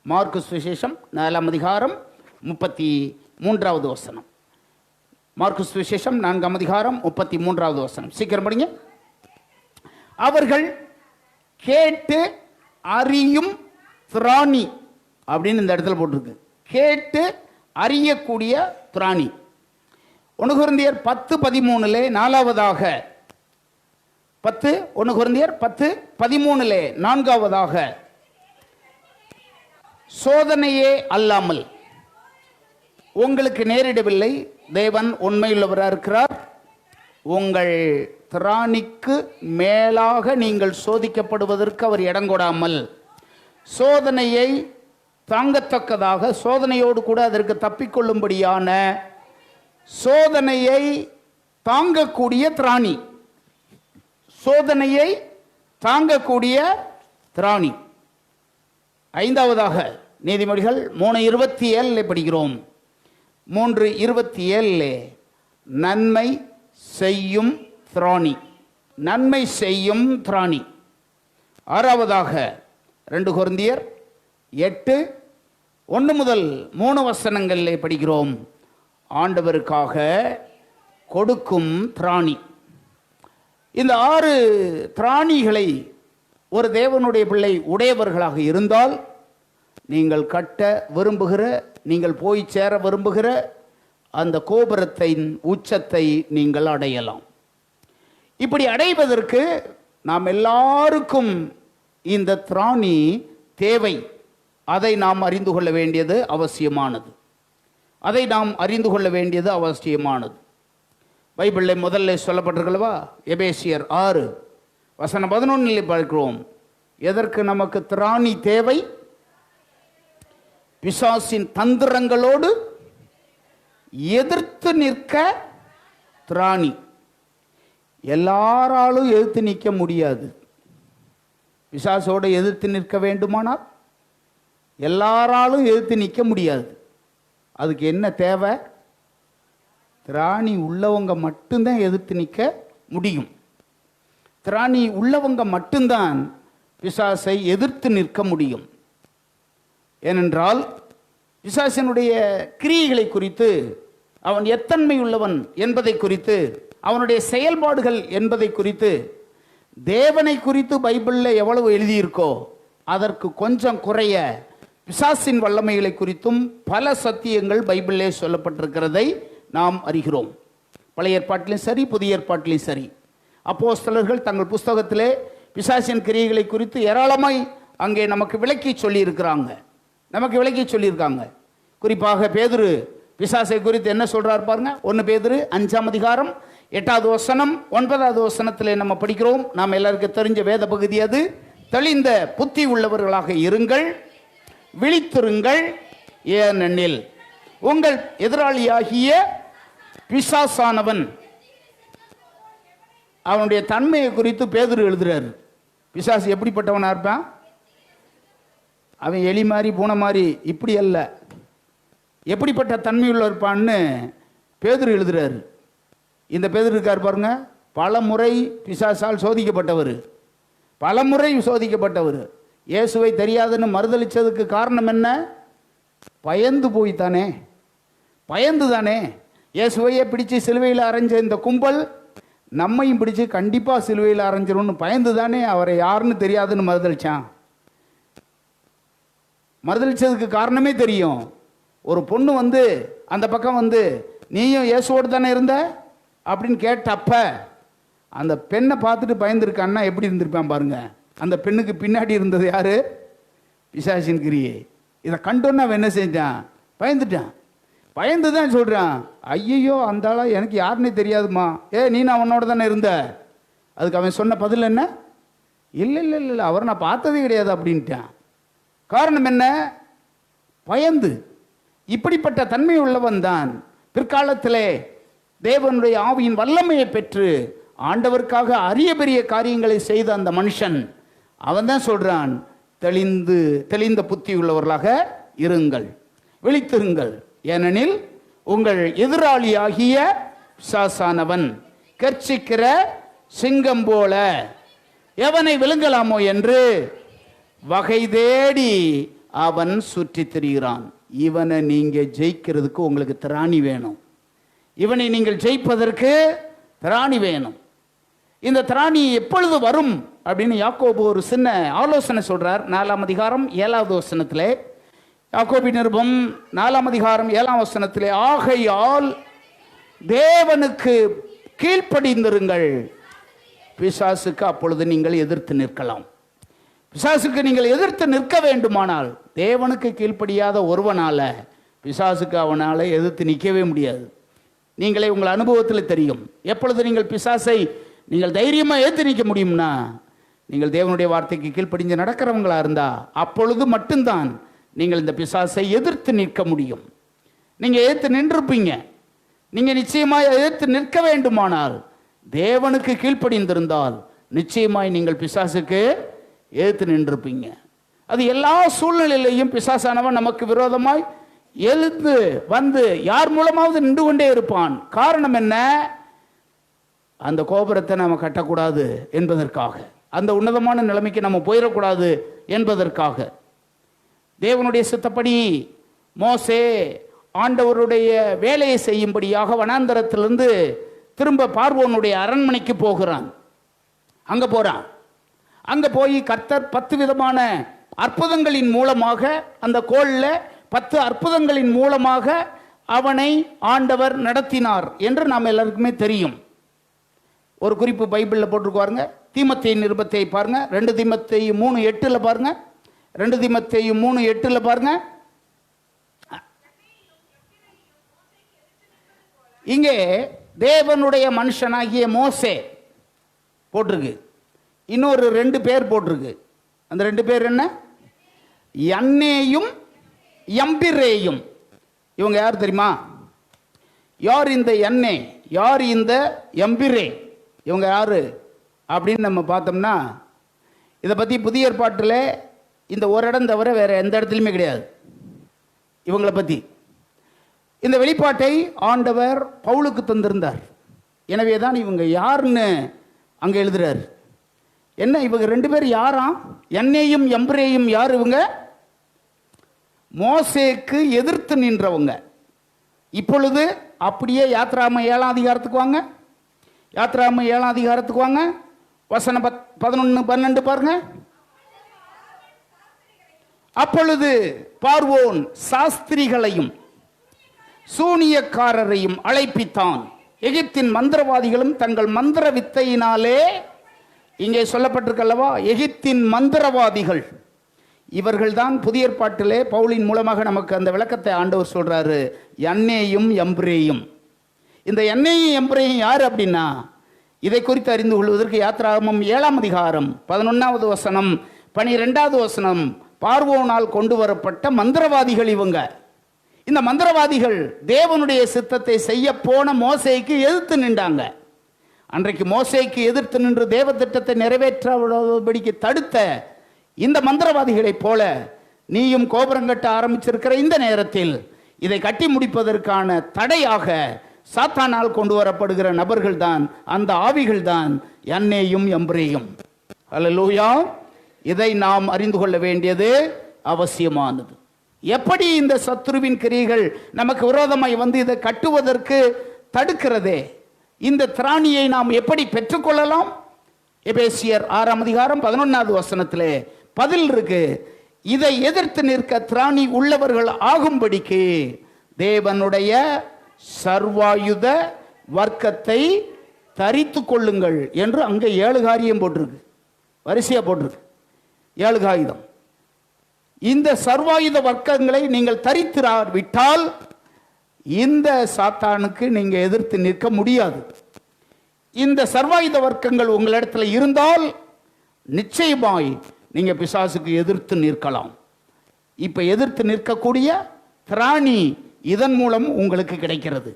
மார்க்கு சுவிசேஷம் 4ஆம் அதிகாரம் 33வது வசனம். மார்க்கு சுவிசேஷம் 4ஆம் அதிகாரம் 33வது வசனம். சீக்கிரம் படிங்க. அவர்கள் கேட்டு அறியும் திராணி அப்படின்னு இந்த இடத்துல போட்டிருக்கு. கேட்டு அறியக்கூடிய திராணி. 1 கொரிந்தியர் 10:13 4வதாக 1 கொரிந்தியர் 10:13 4வதாக சோதனையே அல்லாமல் உங்களுக்கு நேரிடவில்லை, தேவன் உண்மையுள்ளவராக இருக்கிறார், உங்கள் திராணிக்கு மேலாக நீங்கள் சோதிக்கப்படுவதற்கு அவர் இடங்கொடாமல் சோதனையை தாங்கத்தக்கதாக, சோதனையோடு கூட அதற்கு தப்பிக்கொள்ளும்படியான சோதனையை தாங்கக்கூடிய திராணி. சோதனையை தாங்கக்கூடிய திராணி. 5வதாக நீதிமொழிகள் 3:27 படிக்கிறோம். 3:27 நன்மை செய்யும் திராணி. நன்மை செய்யும் திராணி. 6வதாக 2 கொரிந்தியர் 8:1 முதல் 3 வசனங்களிலே படிக்கிறோம். ஆண்டவருக்காக கொடுக்கும் திராணி. இந்த 6 திராணிகளை ஒரு தேவனுடைய பிள்ளை உடையவர்களாக இருந்தால், நீங்கள் கட்ட விரும்புகிற, நீங்கள் போய் சேர விரும்புகிற அந்த கோபுரத்தின் உச்சத்தை நீங்கள் அடையலாம். இப்படி அடைவதற்கு நாம் எல்லாருக்கும் இந்த திராணி தேவை. அதை நாம் அறிந்து கொள்ள வேண்டியது அவசியமானது. பைபிளில் முதல்ல சொல்லப்பட்டிருக்கல்லவா, எபேசியர் 6:11 பார்க்கிறோம். எதற்கு நமக்கு திராணி தேவை? பிசாசின் தந்திரங்களோடு எதிர்த்து நிற்க திராணி. எல்லாராலும் எதிர்த்து நிற்க முடியாது. பிசாசோடு எதிர்த்து நிற்க வேண்டுமானால் எல்லாராலும் எதிர்த்து நிற்க முடியாது. அதுக்கு என்ன தேவை? திராணி உள்ளவங்க மட்டும்தான் எதிர்த்து நிற்க முடியும். திராணி உள்ளவங்க மட்டும்தான் பிசாசை எதிர்த்து நிற்க முடியும். ஏனென்றால் பிசாசினுடைய கிரியைகளை குறித்து, அவன் எத்தன்மை உள்ளவன் என்பதை குறித்து, அவனுடைய செயல்பாடுகள் என்பதை குறித்து, தேவனை குறித்து பைபிளில் எவ்வளவு எழுதியிருக்கோ அதற்கு கொஞ்சம் குறைய பிசாசின் வல்லமைகளை குறித்தும் பல சத்தியங்கள் பைபிளிலே சொல்லப்பட்டிருக்கிறதை நாம் அறிகிறோம். பழைய ஏற்பாட்டிலும் சரி, புதிய ஏற்பாட்டிலும் சரி, அப்போஸ்தலர்கள் தங்கள் புஸ்தகத்திலே பிசாசின் கிரியைகளை குறித்து ஏராளமாய் அங்கே நமக்கு விளக்கி சொல்லியிருக்காங்க. குறிப்பாக பேதுரு பிசாசை குறித்து என்ன சொல்றார் பாருங்க. 1 பேதுரு 5:8 வசனம் 9 வசனத்திலே நம்ம படிக்கிறோம். நாம் எல்லாருக்கும் தெரிஞ்ச வேத பகுதி அது. தெளிந்த புத்தி உள்ளவர்களாக இருங்கள், விழித்திருங்கள், ஏனெனில் உங்கள் எதிராளியாகிய பிசாசானவன், அவனுடைய தன்மையை குறித்து பேதுரு எழுதுறாரு. பிசாசு எப்படிப்பட்டவனா இருப்பான்? அவன் எலி மாதிரி பூனை மாதிரி இப்படி அல்ல, எப்படிப்பட்ட தன்மையுள்ள இருப்பான்னு பேதுரு எழுதுறாரு. இந்த பேதுரு இருக்கார் பாருங்க, பல முறை பிசாசால் சோதிக்கப்பட்டவர். இயேசுவை தெரியாதுன்னு மறுதளிச்சதுக்கு காரணம் என்ன? பயந்து தானே. இயேசுவையே பிடிச்சு சிலுவையில் அரைஞ்ச இந்த கும்பல் நம்மையும் பிடிச்சு கண்டிப்பாக சிலுவையில் அரைஞ்சிரும்னு பயந்து தானே அவரை யாருன்னு தெரியாதுன்னு மறுதளிச்சதுக்கு காரணமே தெரியும். ஒரு பொண்ணு அந்த பக்கம் நீயும் இயேசுவோடு தானே இருந்த அப்படின்னு கேட்டப்ப அந்த பெண்ணை பார்த்துட்டு பயந்துருக்கான்னா எப்படி இருந்திருப்பான் பாருங்க. அந்த பெண்ணுக்கு பின்னாடி இருந்தது யாரு? பிசாசின் கிரியை. இதை கண்டோன்னா அவன் என்ன செஞ்சான்? பயந்து தான் சொல்கிறான், ஐயோ அந்த ஆளா எனக்கு யாருன்னே தெரியாதுமா, நீ நான் அவனோட தானே இருந்த. அதுக்கு அவன் சொன்ன பதில் என்ன? இல்லை அவரை நான் பார்த்ததே கிடையாது அப்படின்ட்டான். காரணம் என்ன? பயந்து. இப்படிப்பட்ட தன்மை உள்ளவன் தான் பிற்காலத்திலே தேவனுடைய ஆவியின் வல்லமையை பெற்று ஆண்டவருக்காக அரிய பெரிய காரியங்களை செய்த அந்த மனுஷன். அவன் தான் சொல்றான், தெளிந்த புத்தி உள்ளவர்களாக இருங்கள், விழித்திருங்கள், ஏனெனில் உங்கள் எதிராளியாகிய பிசாசானவன் கர்ச்சிக்கிற சிங்கம் போல எவனை விழுங்கலாமோ என்று வகை தேடி அவன் சுற்றி திரிகிறான். இவனை நீங்க ஜெயிக்கிறதுக்கு உங்களுக்கு திராணி வேணும். இவனை நீங்கள் ஜெயிப்பதற்கு திராணி வேணும். இந்த திராணி எப்பொழுது வரும் அப்படின்னு யாக்கோபு ஒரு சின்ன ஆலோசனை சொல்றார். 4:7 வசனத்திலே, யாக்கோபின் நிருபம் 4:7 ஆகையால் தேவனுக்கு கீழ்ப்படிந்திருங்கள், பிசாசுக்கு அப்பொழுது நீங்கள் எதிர்த்து நிற்கலாம். பிசாசுக்கு நீங்கள் எதிர்த்து நிற்க வேண்டுமானால் தேவனுக்கு கீழ்ப்படியாத ஒருவனால பிசாசுக்கு அவனால எதிர்த்து நிற்கவே முடியாது. நீங்களே உங்கள் அனுபவத்தில் தெரியும். எப்பொழுது நீங்கள் பிசாசை நீங்கள் தைரியமாக எதிர்த்து நிற்க முடியும்னா, நீங்கள் தேவனுடைய வார்த்தைக்கு கீழ்ப்படிஞ்சு நடக்கிறவங்களா இருந்தா அப்பொழுது மட்டும்தான் நீங்கள் இந்த பிசாசை எதிர்த்து நிற்க முடியும். நீங்கள் எதிர்த்து நின்றுப்பீங்க. நீங்கள் நிச்சயமாய் எதிர்த்து நிற்க வேண்டுமானால் தேவனுக்கு கீழ்ப்படிந்திருந்தால் நிச்சயமாய் நீங்கள் பிசாசுக்கு எதிர்த்து நின்றுப்பீங்க. அது எல்லா சூழ்நிலையிலையும் பிசாசானவன் நமக்கு விரோதமாய் எழுந்து யார் மூலமாவது நின்று கொண்டே இருப்பான். காரணம் என்ன? அந்த கோபுரத்தை நாம் கட்டக்கூடாது என்பதற்காக, அந்த உன்னதமான நிலைமைக்கு நம்ம போயிடக்கூடாது என்பதற்காக தேவனுடைய சித்தப்படி மோசே ஆண்டவருடைய வேலையை செய்யும்படியாக வனாந்தரத்திலிருந்து திரும்ப பார்வோனுடைய அரண்மனைக்கு போகிறான். அங்கே போகிறான். அங்கே போய் கர்த்தர் 10 விதமான அற்புதங்களின் மூலமாக, அந்த கோளில் 10 அற்புதங்களின் மூலமாக அவனை ஆண்டவர் நடத்தினார் என்று நாம் எல்லாருக்குமே தெரியும். ஒரு குறிப்பு பைபிளில் போட்டிருக்குவாருங்க. தீமோத்தேயு நிருபத்தை பாருங்க, 2 தீமோத்தேயு 3:8 பாருங்க, 2 தீமோத்தேயு 3:8 பாருங்க. இங்கே தேவனுடைய மனுஷனாகிய மோசே போட்டிருக்கு. இன்னொரு 2 பேர் போட்டிருக்கு. அந்த 2 பேர் என்ன? யன்னேயும் யம்பிரேயும். இவங்க யார் தெரியுமா? யார் இந்த யன்னே, யார் இந்த யம்பிரே, இவங்க யாரு அப்படின்னு நம்ம பார்த்தோம்னா, இதை பற்றி புதிய ஏற்பாட்டில் இந்த ஒரு இடம் தவிர வேற எந்த இடத்துலையுமே கிடையாது இவங்களை பற்றி. இந்த வெளிப்பாட்டை ஆண்டவர் பவுலுக்கு தந்திருந்தார். எனவே தான் இவங்க யாருன்னு அங்கே எழுதுறாரு. என்ன, இவங்க 2 பேர் யாராம்? யன்னேயும் யம்பிரேயும் யார்? இவங்க மோசேக்கு எதிர்த்து நின்றவங்க. இப்பொழுது அப்படியே யாத்ராம 7ஆம் அதிகாரத்துக்கு வாங்க. யாத்ராம 7ஆம் அதிகாரத்துக்கு வாங்க. வசனம் 11, 12 பாருங்க. அப்பொழுது பார்வோன் சாஸ்திரிகளையும் சூனியக்காரரையும் அழைப்பித்தான். எகிப்தின் மந்திரவாதிகளும் தங்கள் மந்திர வித்தையினாலே, இங்கே சொல்லப்பட்டிருக்கல்லவா, எகிப்தின் மந்திரவாதிகள் இவர்கள்தான் புதிய ஏற்பாட்டிலே பவுலின் மூலமாக நமக்கு அந்த விளக்கத்தை ஆண்டவர் சொல்றாரு. யன்னேயும் யம்பிரேயும். இந்த யன்னேயும் யம்பிரேயும் யார் அப்படின்னா, இதை குறித்து அறிந்து கொள்வதற்கு யாத்ராகமம் 7ஆம் அதிகாரம் 11வது வசனம் 12வது வசனம், பார்வோனால் கொண்டு வரப்பட்ட மந்திரவாதிகள் இவங்க. இந்த மந்திரவாதிகள் தேவனுடைய சித்தத்தை செய்ய போன மோசேக்கு எதிர்த்து நின்றாங்க. அன்றைக்கு மோசேக்கு எதிர்த்து நின்று தேவ திட்டத்தை நிறைவேற்றபடிக்கு தடுத்த இந்த மந்திரவாதிகளைப் போல நீயும் கோபுரம் கட்ட ஆரம்பிச்சிருக்கிற இந்த நேரத்தில் இதை கட்டி முடிப்பதற்கான தடையாக சாத்தானால் கொண்டு வரப்படுகிற நபர்கள் தான், அந்த ஆவிகள் தான் யன்னேயும் யம்பிரேயும். அல்லேலூயா. இதை நாம் அறிந்து கொள்ள வேண்டியது அவசியமானது. எப்படி இந்த சத்துருவின் கிரியைகள் நமக்கு விரோதமாய் வந்து இதை கட்டுவதற்கு தடுக்கிறதே, இந்த திராணியை நாம் எப்படி பெற்றுக்கொள்ளலாம்? எபேசியர் 6ஆம் அதிகாரம் 11வது வசனத்திலே பதில் இருக்கு. இதை எதிர்த்து நிற்க திராணி உள்ளவர்கள் ஆகும்படிக்கு தேவனுடைய சர்வாயுத வர்க்கத்தை தரித்து கொள்ளுங்கள் என்று அங்கே 7 காரியம் போட்டிருக்கு. வரிசையா போட்டிருக்கு 7 காகிதம். இந்த சர்வாயுத வர்க்கங்களை நீங்கள் தரித்திராவிட்டால் இந்த சாத்தானுக்கு நீங்க எதிர்த்து நிற்க முடியாது. இந்த சர்வாயுத வர்க்கங்கள் உங்களிடத்தில் இருந்தால் நிச்சயமாய் நீங்க பிசாசுக்கு எதிர்த்து நிற்கலாம். இப்ப எதிர்த்து நிற்கக்கூடிய திராணி இதன் மூலம் உங்களுக்கு கிடைக்கிறது.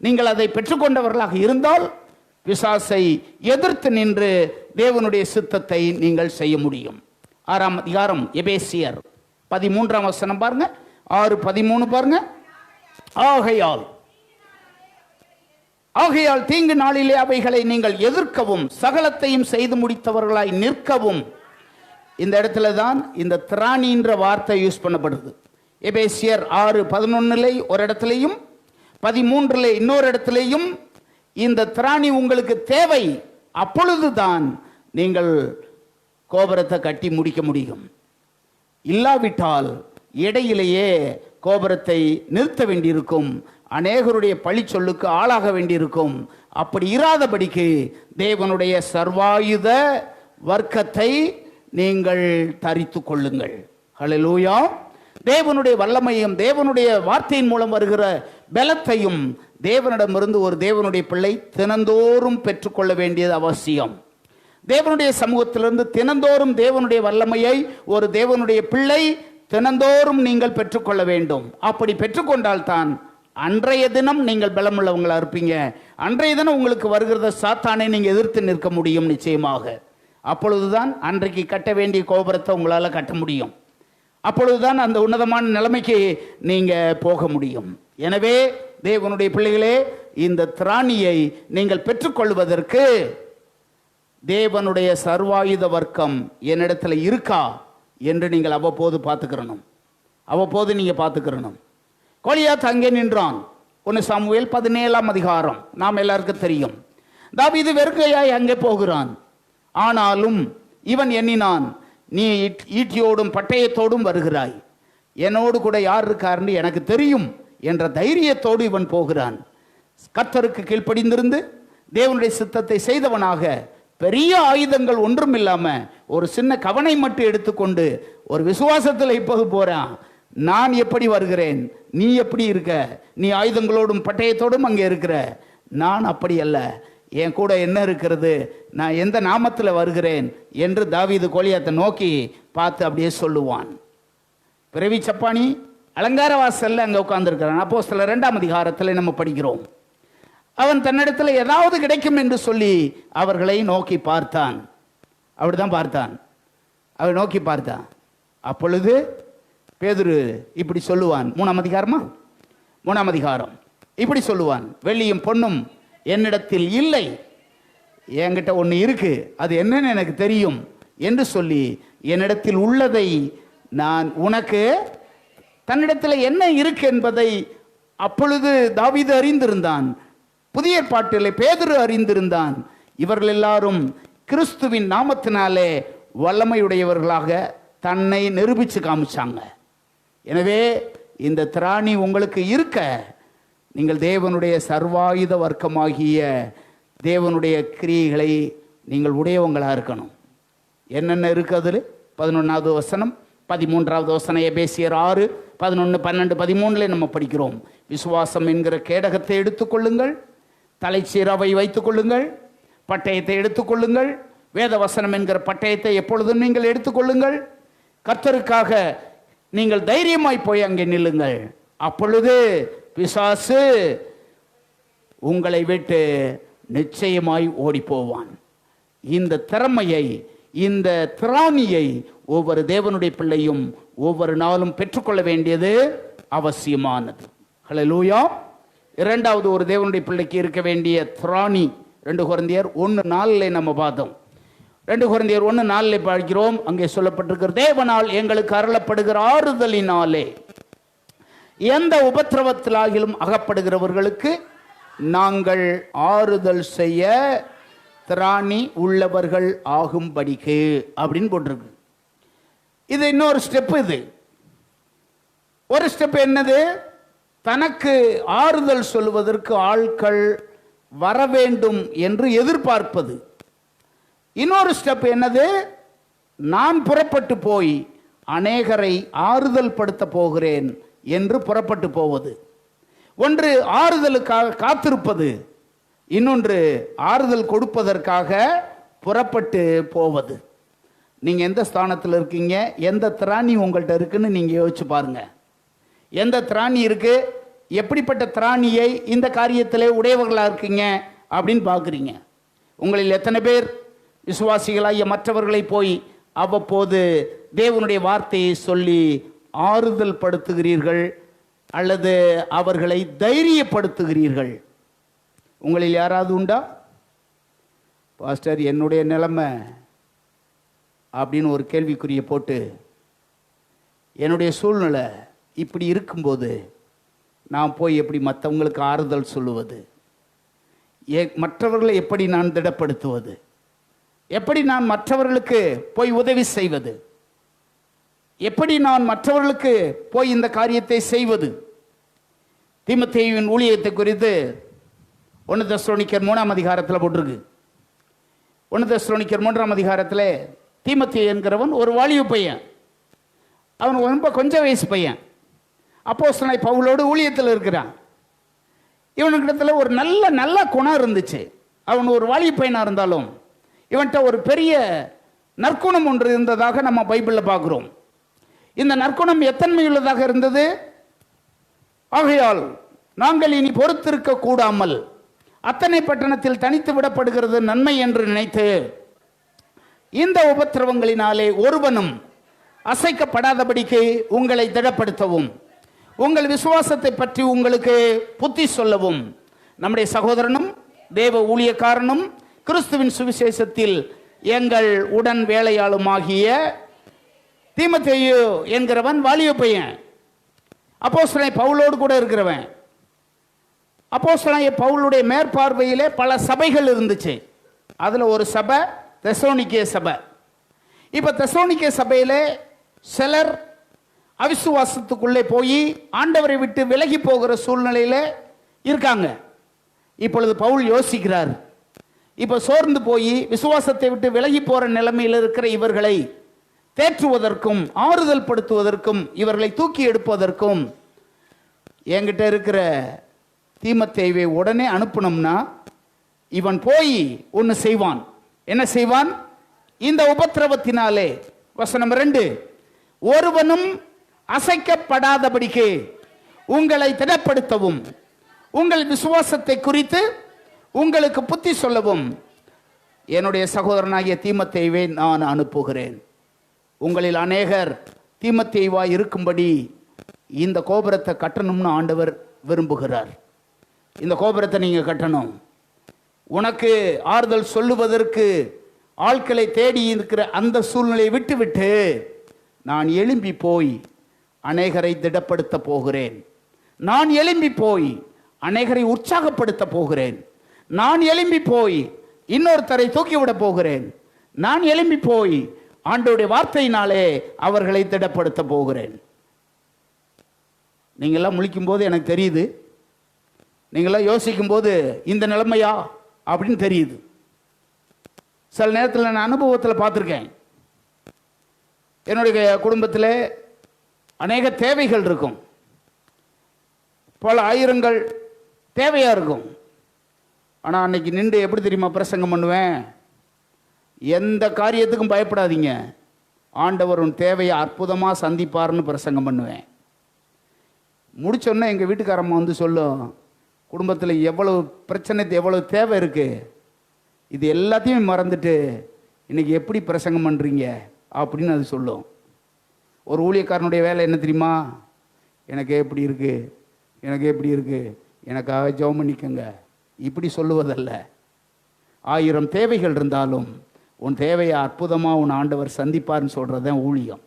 நீங்கள் அதை பெற்றுக்கொண்டவர்களாக இருந்தால் பிசாசை எதிர்த்து நின்று தேவனுடைய சித்தத்தை நீங்கள் செய்ய முடியும். 6ஆம் அதிகாரம் எபேசியர் 13ஆம் வசனம் பாருங்க, 6:13 பாருங்க. ஆகையால் தீங்கு நாளிலே அவைகளை நீங்கள் எதிர்க்கவும் சகலத்தையும் செய்து முடித்தவர்களாய் நிற்கவும். இந்த இடத்துல தான் இந்த திராணின்ற வார்த்தை யூஸ் பண்ணப்படுது. எபேசியர் 6:11 ஒரு இடத்துலையும் 13 இன்னொரு இடத்துலையும் இந்த திராணி உங்களுக்கு தேவை. அப்பொழுதுதான் நீங்கள் கோபுரத்தை கட்டி முடிக்க முடியும். இல்லாவிட்டால் இடையிலேயே கோபுரத்தை நிறுத்த வேண்டியிருக்கும், அநேகருடைய பழி சொல்லுக்கு ஆளாக வேண்டியிருக்கும். அப்படி இராதபடிக்கு தேவனுடைய சர்வாயுத வர்க்கத்தை நீங்கள் தரித்து கொள்ளுங்கள். ஹல்லேலூயா. தேவனுடைய வல்லமையும் தேவனுடைய வார்த்தையின் மூலம் வருகிற பலத்தையும் தேவனிடமிருந்து ஒரு தேவனுடைய பிள்ளை தினந்தோறும் பெற்றுக்கொள்ள வேண்டியது அவசியம். தேவனுடைய சமூகத்திலிருந்து தினந்தோறும் தேவனுடைய வல்லமையை ஒரு தேவனுடைய பிள்ளை தினந்தோறும் நீங்கள் பெற்றுக்கொள்ள வேண்டும். அப்படி பெற்றுக்கொண்டால்தான் அன்றைய தினம் நீங்கள் பலமுள்ளவங்களா இருப்பீங்க. அன்றைய தினம் உங்களுக்கு வருகிறத சாத்தானை நீங்கள் எதிர்த்து நிற்க முடியும் நிச்சயமாக. அப்பொழுதுதான் அன்றைக்கு கட்ட வேண்டிய கோபுரத்தை உங்களால் கட்ட முடியும். அப்பொழுதுதான் அந்த உன்னதமான நிலைமைக்கு நீங்க போக முடியும். எனவே தேவனுடைய பிள்ளைகளே, இந்த திராணியை நீங்கள் பெற்றுக்கொள்வதற்கு தேவனுடைய சர்வாயுத வர்க்கம் என்னிடத்துல இருக்கா என்று நீங்கள் அவ்வப்போது பார்த்துக்கிறணும். அவ்வப்போது நீங்கள் பார்த்துக்கிறணும். கோலியாத் அங்கே நின்றான். 1 சாமுவேல் 17ஆம் அதிகாரம் நாம் எல்லாருக்கும் தெரியும். தாவீது வெறுங்கையாய் அங்கே போகிறான். ஆனாலும் இவன் எண்ணினான், நீ ஈட்டியோடும் பட்டயத்தோடும் வருகிறாய், என்னோடு கூட யார் இருக்காருன்னு எனக்கு தெரியும் என்ற தைரியத்தோடு இவன் போகிறான். கர்த்தருக்கு கீழ்ப்படிந்திருந்து தேவனுடைய சித்தத்தை செய்தவனாக பெரிய ஆயுதங்கள் ஒன்றும் இல்லாம ஒரு சின்ன கவனை மட்டும் எடுத்துக்கொண்டு ஒரு விசுவாசத்தில் இப்போது போறான். நான் எப்படி வருகிறேன், நீ எப்படி இருக்க, நீ ஆயுதங்களோடும் பட்டயத்தோடும் அங்கே இருக்கிற, நான் அப்படி அல்ல, என் கூட என்ன இருக்கிறது, நான் எந்த நாமத்தில் வருகிறேன் என்று தாவீது கோலியாத்தை நோக்கி பார்த்து அப்படியே சொல்லுவான். பிறவி சப்பானி அலங்கார வாசல்ல அங்கே உட்கார்ந்துருக்கிறான். அப்போஸ்தலர் 2ஆம் அதிகாரத்தில் நம்ம படிக்கிறோம். அவன் தன்னிடத்தில் ஏதாவது கிடைக்கும் என்று சொல்லி அவர்களை நோக்கி பார்த்தான். அப்படிதான் பார்த்தான், அவன் நோக்கி பார்த்தான். அப்பொழுது பேதுரு இப்படி சொல்லுவான். 3ஆம் அதிகாரமா? 3ஆம் அதிகாரம் இப்படி சொல்லுவான், வெள்ளியும் பொன்னும் என்னிடத்தில் இல்லை, என்கிட்ட ஒன்று இருக்கு, அது என்னன்னு எனக்கு தெரியும் என்று சொல்லி என்னிடத்தில் உள்ளதை நான் உனக்கு, தன்னிடத்தில் என்ன இருக்கு என்பதை அப்பொழுது தாவீது அறிந்திருந்தான். புதிய ஏற்பாட்டிலே பேதுரு அறிந்திருந்தான். இவர்கள் எல்லாரும் கிறிஸ்துவின் நாமத்தினாலே வல்லமையுடையவர்களாக தன்னை நிரூபித்து காமிச்சாங்க. எனவே இந்த திராணி உங்களுக்கு இருக்க நீங்கள் தேவனுடைய சர்வாயுத வர்க்கமாகிய தேவனுடைய கிரியைகளை நீங்கள் உடையவங்களாக இருக்கணும். என்னென்ன இருக்குது அதில்? 11வது வசனம், 13வது வசனம், எபேசியர் 6, 11, 12, 13 நம்ம படிக்கிறோம். விசுவாசம் என்கிற கேடகத்தை எடுத்துக்கொள்ளுங்கள், தலைச்சீராவை வைத்துக் கொள்ளுங்கள், பட்டயத்தை எடுத்துக்கொள்ளுங்கள், வேத வசனம் என்கிற பட்டயத்தை எப்பொழுதும் நீங்கள் எடுத்துக்கொள்ளுங்கள். கர்த்தருக்காக நீங்கள் தைரியமாய் போய் அங்கே நில்லுங்கள். அப்பொழுது பிசாசு உங்களை விட்டு நிச்சயமாய் ஓடி போவான். இந்த திறமையை, இந்த திராணியை ஒவ்வொரு தேவனுடைய பிள்ளையும் ஒவ்வொரு நாளும் பெற்றுக்கொள்ள வேண்டியது அவசியமானது. ஹல்லேலூயா. இரண்டாவது ஒரு தேவனுடைய பிள்ளைக்கு இருக்க வேண்டிய திராணி 2 கொரிந்தியர் 1:4 நம்ம பார்த்தோம். 2 கொரிந்தியர் 1:4 பார்க்கிறோம். அங்கே சொல்லப்பட்டிருக்கிற, தேவனால் எங்களுக்கு அருளப்படுகிற ஆறுதலினாலே எந்த உபத்திரவத்திலாகிலும் அகப்படுகிறவர்களுக்கு நாங்கள் ஆறுதல் செய்ய திராணி உள்ளவர்கள் ஆகும்படிக்கு அப்படின்னு போட்டிருக்கு. இது இன்னொரு ஸ்டெப். இது ஒரு ஸ்டெப் என்னது? தனக்கு ஆறுதல் சொல்வதற்கு ஆட்கள் வர வேண்டும் என்று எதிர்பார்ப்பது. இன்னொரு ஸ்டெப் என்னது? நான் புறப்பட்டு போய் அநேகரை ஆறுதல் படுத்த போகிறேன் என்று புறப்பட்டு போவது. ஒன்று ஆறுதலுக்காக காத்திருப்பது, இன்னொன்று ஆறுதல் கொடுப்பதற்காக புறப்பட்டு போவது. நீங்க எந்த ஸ்தானத்தில் இருக்கீங்க, எந்த திராணி உங்கள்கிட்ட இருக்குன்னு நீங்க யோசிச்சு பாருங்க. எந்த திராணி இருக்கு, எப்படிப்பட்ட திராணியை இந்த காரியத்திலே உடையவர்களாக இருக்கீங்க அப்படின்னு பார்க்குறீங்க. உங்களில் எத்தனை பேர் விசுவாசிகளாகிய மற்றவர்களை போய் அவ்வப்போது தேவனுடைய வார்த்தையை சொல்லி ஆறுதல் படுத்துகிறீர்கள் அல்லது அவர்களை தைரியப்படுத்துகிறீர்கள்? உங்களில் யாராவது உண்டா? பாஸ்டர், என்னுடைய நிலைமை அப்படின்னு ஒரு கேள்விக்குறியை போட்டு, என்னுடைய சூழ்நிலை இப்படி இருக்கும்போது நான் போய் எப்படி மற்றவங்களுக்கு ஆறுதல் சொல்லுவது, மற்றவர்களை எப்படி நான் திடப்படுத்துவது, எப்படி நான் மற்றவர்களுக்கு போய் உதவி செய்வது, எப்படி நான் மற்றவர்களுக்கு போய் இந்த காரியத்தை செய்வது? தீமோத்தேயுவின் ஊழியத்தை குறித்து 1 தெசலோனிக்கர் 3ஆம் அதிகாரத்தில் போட்டிருக்கு. 1 தெசலோனிக்கர் 3ஆம் அதிகாரத்தில் தீமோத்தேயு என்கிறவன் ஒரு வாலிப பையன். அவன் ரொம்ப கொஞ்சம் வயசு பையன். அப்போஸ்தலனாகிய பவுலோடு ஊழியத்தில் இருக்கிறான். இவனுக்கிடத்துல ஒரு நல்ல குணம் இருந்துச்சு. அவன் ஒரு வாலிப பையனாக இருந்தாலும் இவன்கிட்ட ஒரு பெரிய நற்குணம் ஒன்று இருந்ததாக நம்ம பைபிளில் பார்க்குறோம். இந்த நற்குணம் எத்தன்மையுள்ளதாக இருந்தது? ஆகையால் நாங்கள் இனி பொறுத்திருக்க கூடாமல் அத்தனை பட்டணத்தில் தனித்து விடப்படுகிறது நன்மை என்று நினைத்து இந்த உபத்திரவங்களினாலே ஒருவனும் அசைக்கப்படாதபடிக்கு உங்களை திடப்படுத்தவும், உங்கள் விசுவாசத்தை பற்றி உங்களுக்கு புத்தி சொல்லவும், நம்முடைய சகோதரனும் தேவ ஊழியக்காரனும் கிறிஸ்துவின் சுவிசேஷத்தில் எங்கள் உடன் வேலையாளுமாகிய தீமோத்தேயு என்கிறவன் வாலிப பையன், அப்போஸ்தலன் பவுலோடு கூட இருக்கிறவன். அப்போஸ்தலன் பவுலுடைய மேற்பார்வையிலே பல சபைகள் இருந்துச்சு. அதுல ஒரு சபை தெசலோனிக்கே சபை. இப்ப தெசலோனிக்கே சபையிலே சிலர் அவிசுவாசத்துக்குள்ளே போய் ஆண்டவரை விட்டு விலகி போகிற சூழ்நிலையில இருக்காங்க. இப்பொழுது பவுல் யோசிக்கிறார், இப்ப சோர்ந்து போய் விசுவாசத்தை விட்டு விலகி போற நிலைமையில் இருக்கிற இவர்களை தேற்றுவதற்கும் ஆறுதல் படுத்துவதற்கும் இவர்களை தூக்கி எடுப்பதற்கும் என்கிட்ட இருக்கிற தீமோத்தேயுவை உடனே அனுப்பணும்னா இவன் போய் ஒன்று செய்வான். என்ன செய்வான்? இந்த உபத்திரவத்தினாலே, வசனம் 2, ஒருவனும் அசைக்கப்படாதபடிக்கு உங்களை திடப்படுத்தவும் உங்கள் விசுவாசத்தை குறித்து உங்களுக்கு புத்தி சொல்லவும் என்னுடைய சகோதரனாகிய தீமோத்தேயுவை நான் அனுப்புகிறேன். உங்களில் அநேகர் தீமோத்தேயுவாய் இருக்கும்படி இந்த கோபுரத்தை கட்டணும்னு ஆண்டவர் விரும்புகிறார். இந்த கோபுரத்தை நீங்க கட்டணும். உனக்கு ஆறுதல் சொல்லுவதற்கு ஆட்களை தேடி இருக்கிற அந்த சூழ்நிலையை விட்டுவிட்டு நான் எழும்பி போய் அநேகரை திடப்படுத்த போகிறேன். நான் எழும்பி போய் அநேகரை உற்சாகப்படுத்த போகிறேன். நான் எழும்பி போய் இன்னொருத்தரை தூக்கிவிட போகிறேன். நான் எழும்பி போய் ஆண்டவருடைய வார்த்தையினாலே அவர்களை திடப்படுத்த போகிறேன். நீங்களாம் முழிக்கும் போது எனக்கு தெரியுது, நீங்களாம் யோசிக்கும் போது இந்த நிலைமையா அப்படின்னு தெரியுது. சில நேரத்தில் நான் அனுபவத்தில் பார்த்துருக்கேன். என்னுடைய குடும்பத்தில் அநேக தேவைகள் இருக்கும், பல ஆயிரங்கள் தேவையாக இருக்கும். ஆனால் அன்னைக்கு நின்று எப்படி தெரியுமா பிரசங்கம் பண்ணுவேன்? எந்த காரியத்துக்கும் பயப்படாதீங்க, ஆண்டவர் உன் தேவையை அற்புதமாக சந்திப்பார்னு பிரசங்கம் பண்ணுவேன். முடிச்சோன்னே எங்கள் வீட்டுக்காரம்மா வந்து சொல்லும், குடும்பத்தில் எவ்வளவு பிரச்சனை, எவ்வளவு தேவை இருக்குது, இது எல்லாத்தையும் மறந்துட்டு இன்னைக்கு எப்படி பிரசங்கம் பண்ணுறீங்க அப்படின்னு அது சொல்லும். ஒரு ஊழியக்காரனுடைய வேலை என்ன தெரியுமா? எனக்கு எப்படி இருக்குது, எனக்கு எப்படி இருக்குது, எனக்காக ஜெபம் பண்ணிக்கங்க இப்படி சொல்லுவதல்ல. 1000 தேவைகள் இருந்தாலும் உன் தேவையை அற்புதமாக உன் ஆண்டவர் சந்திப்பார்னு சொல்கிறதான் ஊழியம்.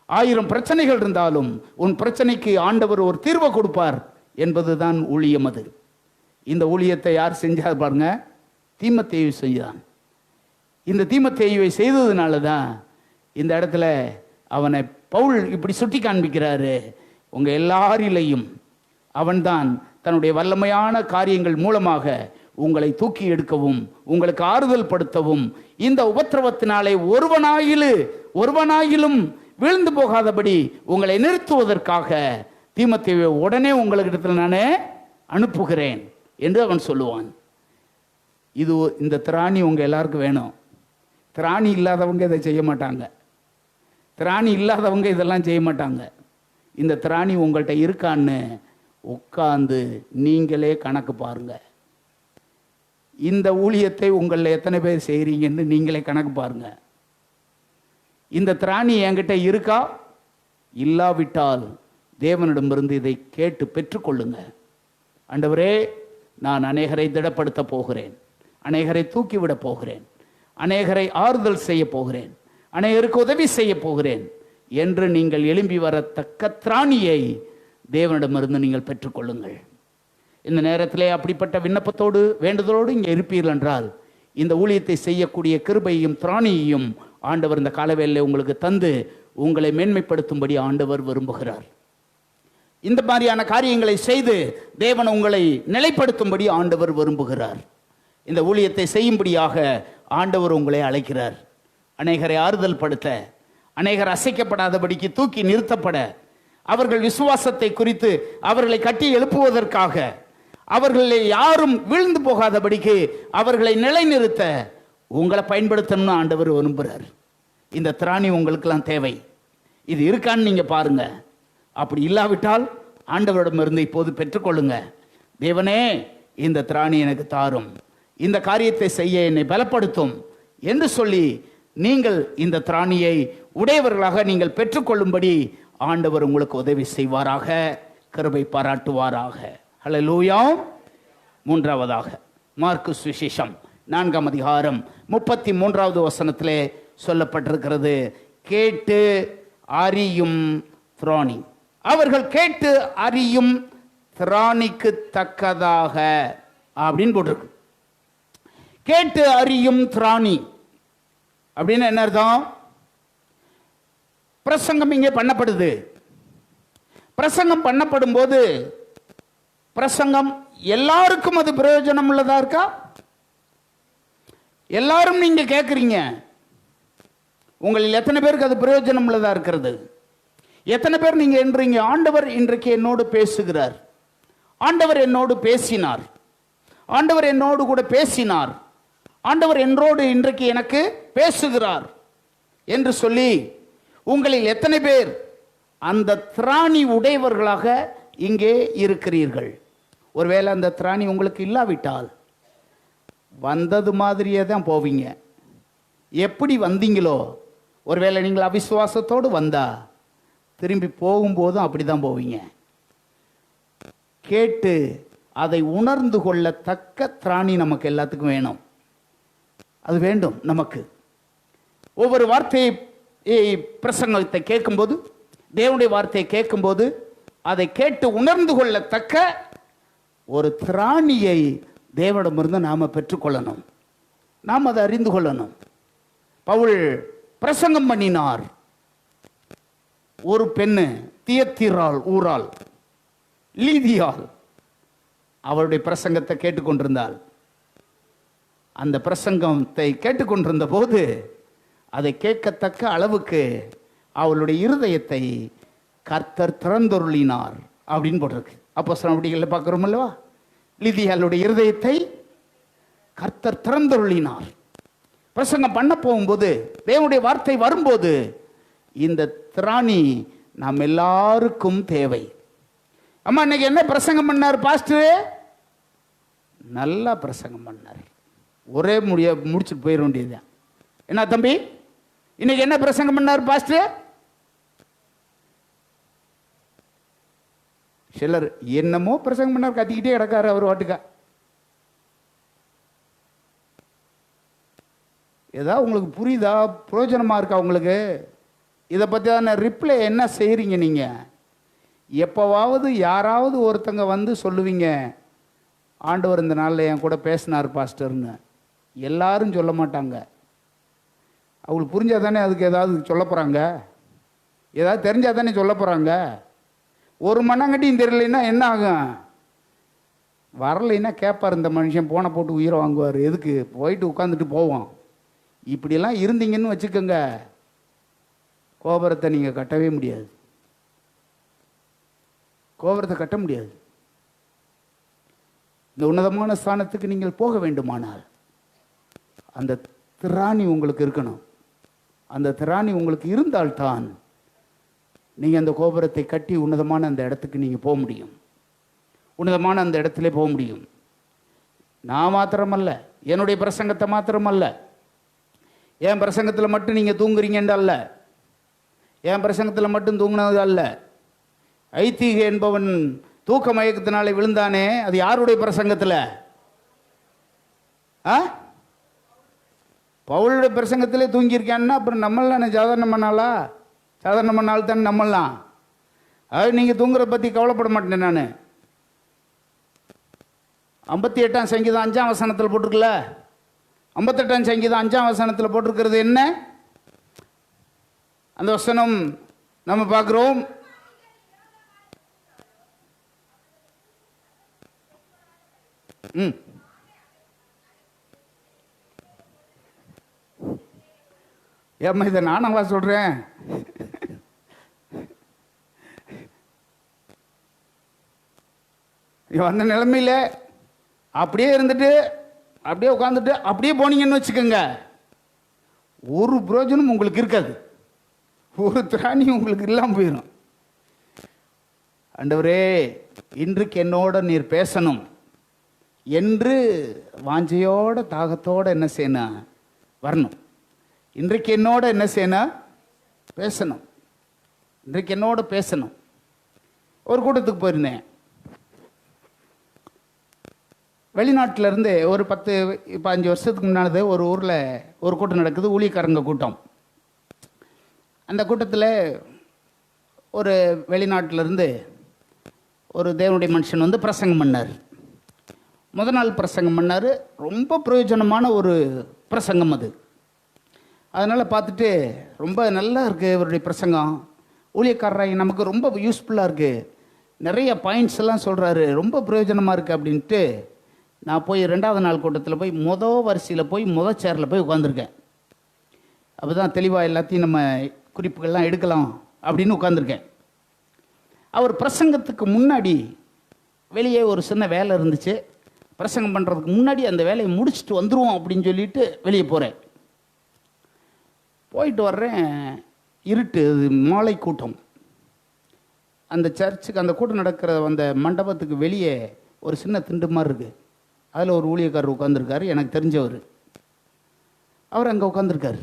1000 பிரச்சனைகள் இருந்தாலும் உன் பிரச்சனைக்கு ஆண்டவர் ஒரு தீர்வை கொடுப்பார் என்பதுதான் ஊழியம். அது இந்த ஊழியத்தை யார் செஞ்சார் பாருங்க? தீமோத்தேயு செஞ்சான். இந்த தீமோத்தேயுவை செய்ததுனால தான் இந்த இடத்துல அவனை பவுல் இப்படி சுட்டி காண்பிக்கிறாரு. உங்க எல்லாரிலையும் அவன்தான் தன்னுடைய வல்லமையான காரியங்கள் மூலமாக உங்களை தூக்கி எடுக்கவும் உங்களுக்கு ஆறுதல் படுத்தவும் இந்த உபத்திரவத்தினாலே ஒருவனாயிலும் விழுந்து போகாதபடி உங்களை நிறுத்துவதற்காக தீமோத்தேயுவை உடனே உங்களிடத்தில் நான் அனுப்புகிறேன் என்று அவன் சொல்லுவான். இது இந்த திராணி உங்க எல்லாருக்கும் வேணும். திராணி இல்லாதவங்க இதை செய்ய மாட்டாங்க. திராணி இல்லாதவங்க இதெல்லாம் செய்ய மாட்டாங்க. இந்த திராணி உங்கள்கிட்ட இருக்கான்னு உட்கார்ந்து நீங்களே கணக்கு பாருங்க. இந்த ஊழியத்தை உங்களில் எத்தனை பேர் செய்கிறீங்கன்னு நீங்களே கணக்கு பாருங்க. இந்த திராணி என்கிட்ட இருக்கா? இல்லாவிட்டால் தேவனிடமிருந்து இதை கேட்டு பெற்றுக்கொள்ளுங்க. ஆண்டவரே, நான் அநேகரை திடப்படுத்த போகிறேன், அநேகரை தூக்கிவிட போகிறேன், அநேகரை ஆறுதல் செய்ய போகிறேன், அநேகருக்கு உதவி செய்ய போகிறேன் என்று நீங்கள் எழும்பி வரத்தக்க திராணியை தேவனிடமிருந்து நீங்கள் பெற்றுக்கொள்ளுங்கள். இந்த நேரத்திலே அப்படிப்பட்ட விண்ணப்பத்தோடு வேண்டுதலோடு இங்கே இருப்பீர்கள் என்றால் இந்த ஊழியத்தை செய்யக்கூடிய கிருபையையும் திராணியையும் ஆண்டவர் இந்த காலவேளையிலே உங்களுக்கு தந்து உங்களை மேன்மைப்படுத்தும்படி ஆண்டவர் விரும்புகிறார். இந்த மாதிரியான காரியங்களை செய்து தேவன் உங்களை நிலைப்படுத்தும்படி ஆண்டவர் விரும்புகிறார். இந்த ஊழியத்தை செய்யும்படியாக ஆண்டவர் உங்களை அழைக்கிறார். அநேகரை ஆறுதல் படுத்த, அநேகர் அசைக்கப்படாதபடிக்கு தூக்கி நிறுத்தப்பட, அவர்கள் விசுவாசத்தை குறித்து அவர்களை கட்டி எழுப்புவதற்காக, அவர்களை யாரும் வீழ்ந்து போகாதபடிக்கு அவர்களை நிலைநிறுத்த உங்களை பயன்படுத்தணும்னு ஆண்டவர் விரும்புகிறார். இந்த திராணி உங்களுக்கெல்லாம் தேவை. இது இருக்கான்னு நீங்க பாருங்க. அப்படி இல்லாவிட்டால் ஆண்டவரிடமிருந்து இப்போது பெற்றுக்கொள்ளுங்க. தேவனே, இந்த திராணி எனக்கு தாரும், இந்த காரியத்தை செய்ய என்னை பலப்படுத்தும் என்று சொல்லி நீங்கள் இந்த திராணியை உடையவர்களாக நீங்கள் பெற்றுக்கொள்ளும்படி ஆண்டவர் உங்களுக்கு உதவி செய்வாராக, கிருபை பாராட்டுவாராக. ஹல்லேலூயா. 3வது மார்க்கு சுவிசேஷம் 4ஆம் அதிகாரம் 33வது வசனத்திலே சொல்லப்பட்டிருக்கிறது. கேட்டு அறியும் திராணி. அவர்கள் கேட்டு அறியும் திராணிக்கு தக்கதாக அப்படின்னு போட்டிருக்கு. கேட்டு அறியும் திராணி அப்படின்னு என்ன அர்த்தம்? பிரசங்கம் இங்கே பண்ணப்படுது. பிரசங்கம் பண்ணப்படும் போது பிரசங்கம் எல்லாருக்கும் அது பிரயோஜனம் உள்ளதா இருக்கா? எல்லாரும் நீங்க கேட்குறீங்க, உங்களில் எத்தனை பேருக்கு அது பிரயோஜனம் உள்ளதா இருக்கிறது? எத்தனை பேர் நீங்க என்றீங்க, ஆண்டவர் இன்றைக்கு என்னோடு பேசுகிறார், ஆண்டவர் என்னோடு பேசினார், ஆண்டவர் என்னோடு கூட பேசினார், ஆண்டவர் என்றோடு இன்றைக்கு எனக்கு பேசுகிறார் என்று சொல்லி உங்களில் எத்தனை பேர் அந்த திராணி உடையவர்களாக இங்கே இருக்கிறீர்கள்? ஒருவேளை அந்த திராணி உங்களுக்கு இல்லாவிட்டால் வந்தது மாதிரியே தான் போவீங்க. எப்படி வந்தீங்களோ, ஒருவேளை நீங்கள் அவிசுவாசத்தோடு வந்தா திரும்பி போகும்போதும் அப்படி தான் போவீங்க. கேட்டு அதை உணர்ந்து கொள்ளத்தக்க திராணி நமக்கு எல்லாத்துக்கும் வேணும். அது வேண்டும் நமக்கு. ஒவ்வொரு வார்த்தையை பிரசங்கத்தை கேட்கும்போது, தேவனுடைய வார்த்தையை கேட்கும்போது அதை கேட்டு உணர்ந்து கொள்ளத்தக்க ஒரு திராணியை தேவனிடமிருந்து நாம் பெற்றுக்கொள்ளணும். நாம் அதை அறிந்து கொள்ளணும். பவுல் பிரசங்கம் பண்ணினார். ஒரு பெண்ணு தியத்தீராள் ஊரால் லீதியால் அவருடைய பிரசங்கத்தை கேட்டுக்கொண்டிருந்தாள். அந்த பிரசங்கத்தை கேட்டுக்கொண்டிருந்த போது அதை கேட்கத்தக்க அளவுக்கு அவளுடைய இருதயத்தை கர்த்தர் திறந்தொருளினார் அப்படின்னு போட்டிருக்கு. அப்போஸ்தலர் நடவடிக்கைகளில் பார்க்குறோம் அல்லவா? லீதியாளுடைய இருதயத்தை கர்த்தர் திறந்தொருளினார். பிரசங்கம் பண்ண போகும்போது, தேவனுடைய வார்த்தை வரும்போது, இந்த திராணி நாம் எல்லாருக்கும் தேவை. அம்மா இன்னைக்கு என்ன பிரசங்கம் பண்ணார் பாஸ்டர்? நல்லா பிரசங்கம் பண்ணார். ஒரே முடிச்சுட்டு போயிட வேண்டியதுதான். என்ன தம்பி, இன்னைக்கு என்ன பிரசங்கம் பண்ணார் பாஸ்டர்? சிலர் என்னமோ பிரசங்கம் பண்ணார், கத்திக்கிட்டே கிடக்காரு அவர் வாட்டுக்கா. ஏதாவது உங்களுக்கு புரியுதா? பிரயோஜனமா இருக்கா உங்களுக்கு? இதை பற்றியான ரிப்ளை என்ன செய்கிறீங்க நீங்கள்? எப்போவாவது யாராவது ஒருத்தங்க வந்து சொல்லுவீங்க, ஆண்டவர் இந்த நாளில் என் கூட பேசினார் பாஸ்டர்னு. எல்லாரும் சொல்ல மாட்டாங்க. அவங்களுக்கு புரிஞ்சால் தானே அதுக்கு ஏதாவது சொல்ல போகிறாங்க, ஏதாவது தெரிஞ்சால் தானே சொல்ல போகிறாங்க. ஒரு மண்ணாங்கட்டியும் தெரியலைன்னா என்ன ஆகும்? வரலைன்னா கேட்பார், இந்த மனுஷன் போனை போட்டு உயிரை வாங்குவார், எதுக்கு போயிட்டு உட்காந்துட்டு போவோம். இப்படியெல்லாம் இருந்தீங்கன்னு வச்சுக்கோங்க, கோபுரத்தை நீங்கள் கட்டவே முடியாது. கோபுரத்தை கட்ட முடியாது. இந்த உன்னதமான ஸ்தானத்துக்கு நீங்கள் போக வேண்டுமானால் அந்த திராணி உங்களுக்கு இருக்கணும். அந்த திராணி உங்களுக்கு இருந்தால்தான் நீங்கள் அந்த கோபுரத்தை கட்டி உன்னதமான அந்த இடத்துக்கு நீங்கள் போக முடியும். உன்னதமான அந்த இடத்துல போக முடியும். நான் மாத்திரமல்ல, என்னுடைய பிரசங்கத்தை மாத்திரமல்ல, என் பிரசங்கத்தில் மட்டும் நீங்கள் தூங்குறீங்கன்ற அல்ல, என் பிரசங்கத்தில் மட்டும் தூங்கினது அல்ல. ஐதீக என்பவன் தூக்க மயக்கத்தினாலே விழுந்தானே, அது யாருடைய பிரசங்கத்தில்? பவுலுடைய பிரசங்கத்திலே தூங்கியிருக்கான்னா அப்புறம் நம்மளாம் சாதாரண பண்ணாலா? சாதாரண பண்ணால் தானே நம்மளாம். அது நீங்கள் தூங்குறத பற்றி கவலைப்பட மாட்டேன் நான். 58ஆம் சங்கீதம் 5ஆம் வசனத்தில் போட்டிருக்குல்ல, 58ஆம் சங்கீதம் 5ஆம் வசனத்தில் போட்டிருக்கிறது என்ன? அந்த வசனம் நம்ம பார்க்குறோம். ஏம்மா இதை நானவா சொல்கிறேன்? அந்த நிலைமையில் அப்படியே இருந்துட்டு அப்படியே உட்காந்துட்டு அப்படியே போனீங்கன்னு வச்சுக்கோங்க, ஒரு பிரயோஜனம் உங்களுக்கு இருக்காது. ஒரு திராணி உங்களுக்கு இல்லாமல் போயிடும். ஆண்டவரே இன்றைக்கு என்னோட நீர் பேசணும் என்று வாஞ்சையோட தாகத்தோட என்ன செய்யணும்? வரணும். இன்றைக்கு என்னோட என்ன செய்யணும்? பேசணும். இன்றைக்கு என்னோட பேசணும். ஒரு கூட்டத்துக்கு போயிருந்தேன். வெளிநாட்டிலேருந்து ஒரு 10-15 வருஷத்துக்கு முன்னாடி ஒரு ஊரில் ஒரு கூட்டம் நடக்குது, ஊழியக்காரங்க கூட்டம். அந்த கூட்டத்தில் ஒரு வெளிநாட்டிலேருந்து ஒரு தேவனுடைய மனுஷன் வந்து பிரசங்கம் பண்ணார். முதல் நாள் பிரசங்கம் பண்ணார். ரொம்ப பிரயோஜனமான ஒரு பிரசங்கம் அது. அதனால் பார்த்துட்டு ரொம்ப நல்லா இருக்குது இவருடைய பிரசங்கம், ஊழியக்காரராகி நமக்கு ரொம்ப யூஸ்ஃபுல்லாக இருக்குது, நிறைய பாயிண்ட்ஸ் எல்லாம் சொல்கிறாரு, ரொம்ப பிரயோஜனமாக இருக்குது அப்படின்ட்டு நான் போய் 2வது நாள் கூட்டத்தில் போய் வரிசையில் போய் சேரில் போய் உட்காந்துருக்கேன். அப்போ தான் தெளிவாக எல்லாத்தையும் நம்ம குறிப்புகள்லாம் எடுக்கலாம் அப்படின்னு உட்காந்துருக்கேன். அவர் பிரசங்கத்துக்கு முன்னாடி வெளியே ஒரு சின்ன வேலை இருந்துச்சு. பிரசங்கம் பண்ணுறதுக்கு முன்னாடி அந்த வேலையை முடிச்சுட்டு வந்துடுவோம் அப்படின்னு சொல்லிட்டு வெளியே போகிறேன். போயிட்டு வர்றேன், இருட்டு, அது மாலை கூட்டம். அந்த சர்ச்சுக்கு அந்த கூட்டம் நடக்கிற அந்த மண்டபத்துக்கு வெளியே ஒரு சின்ன திண்டு மாதிரி இருக்குது. அதில் ஒரு ஊழியக்காரர் உட்காந்துருக்காரு, எனக்கு தெரிஞ்சவர். அவர் அங்கே உட்காந்துருக்காரு.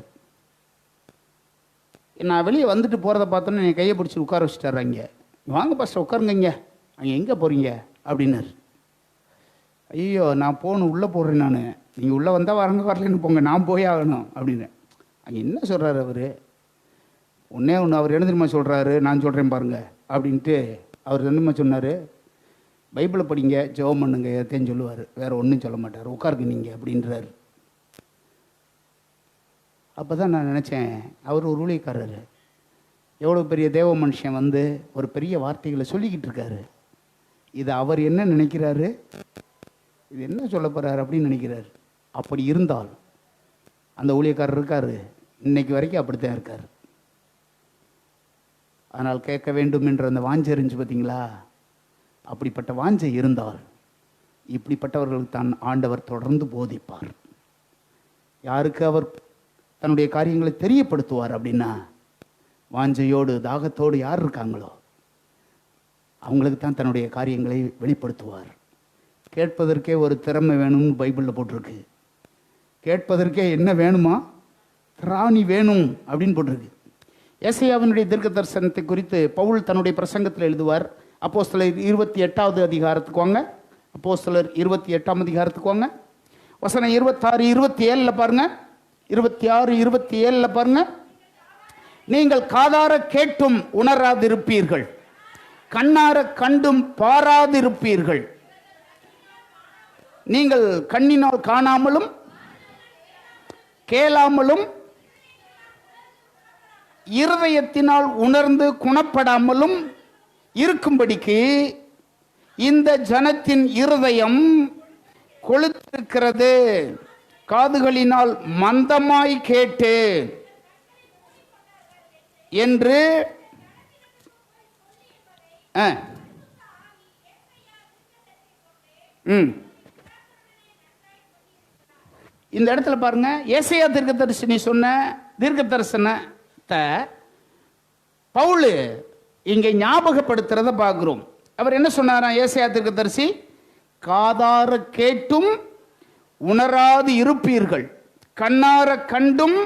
நான் வெளியே வந்துட்டு போகிறத பார்த்தோன்னே என் கையை பிடிச்சி உட்கார வச்சுட்டாரு. அங்கே வாங்க பாஸ்டர் உட்காருங்க, இங்கே அங்கே எங்கே போகிறீங்க அப்படின்னாரு. ஐயோ நான் போகணும், உள்ளே போடுறேன் நான், நீங்கள் உள்ளே வந்தால் வரலன்னு போங்க, நான் போய் ஆகணும் அப்படின்னு. அங்கே என்ன சொல்கிறாரு அவர்? ஒன்றே ஒன்று அவர் என்ன தெரியுமா சொல்கிறாரு, நான் சொல்கிறேன் பாருங்கள் அப்படின்ட்டு. அவர் என்னமா சொன்னார், பைபிளை படிங்க, ஜெபம் பண்ணுங்க, எதையும் சொல்லுவார், வேறு ஒன்றும் சொல்ல மாட்டார், உட்காருங்க நீங்கள் அப்படின்றாரு. அப்போ தான் நான் நினச்சேன், அவர் ஒரு ஊழியக்காரர், எவ்வளோ பெரிய தேவ மனுஷன் வந்து ஒரு பெரிய வார்த்தைகளை சொல்லிக்கிட்டு இருக்காரு. இது அவர் என்ன நினைக்கிறாரு, இது என்ன சொல்ல போகிறாரு அப்படின்னு நினைக்கிறார். அப்படி இருந்தால் அந்த ஊழியக்காரர் இருக்கார், இன்னைக்கு வரைக்கும் அப்படித்தான் இருக்கார். ஆனால் கேட்க வேண்டும் என்ற அந்த வாஞ்சை இருந்துச்சு பார்த்தீங்களா, அப்படிப்பட்ட வாஞ்சை இருந்தால் இப்படிப்பட்டவர்களுக்கு தான் ஆண்டவர் தொடர்ந்து போதிப்பார். யாருக்கு அவர் தன்னுடைய காரியங்களை தெரியப்படுத்துவார் அப்படின்னா, வாஞ்சையோடு தாகத்தோடு யார் இருக்காங்களோ அவங்களுக்கு தான் தன்னுடைய காரியங்களை வெளிப்படுத்துவார். கேட்பதற்கே ஒரு திறமை வேணும்னு பைபிளில் போட்டிருக்கு. கேட்பதற்கே என்ன வேணுமா, திராணி வேணும் அப்படின்னு போட்டிருக்கு. ஏசாயாவினுடைய தீர்க்க தரிசனத்தை குறித்து பவுல் தன்னுடைய பிரசங்கத்தில் எழுதுவார். அப்போஸ்தலர் 28வது அதிகாரத்துக்கு வாங்க. அப்போஸ்தலர் 28ஆம் அதிகாரத்துக்கு வாங்க. வசனம் 26-27 பாருங்க. 26-27 பாருங்க. நீங்கள் காதார கேட்டும் உணராதிருப்பீர்கள், கண்ணார கண்டும் பாராதிருப்பீர்கள். நீங்கள் கண்ணினால் காணாமலும் கேளாமலும் இருதயத்தினால் உணர்ந்து குணப்படாமலும் இருக்கும்படிக்கு இந்த ஜனத்தின் இருதயம் கொளுத்திருக்கிறது. காதுகளினால் மந்தமாய் கேட்டு என்று இந்த இடத்துல பாருங்க, ஏசாயா தீர்க்கதரிசனி சொன்ன தீர்க்க தரிசனத்தை பவுல் இங்கே ஞாபகப்படுத்துறத பார்க்கிறோம். அவர் என்ன சொன்னாராம் ஏசாயா தீர்க்கதரிசி, காதார கேட்டும் உணராது இருப்பீர்கள், கண்ணார கண்டும்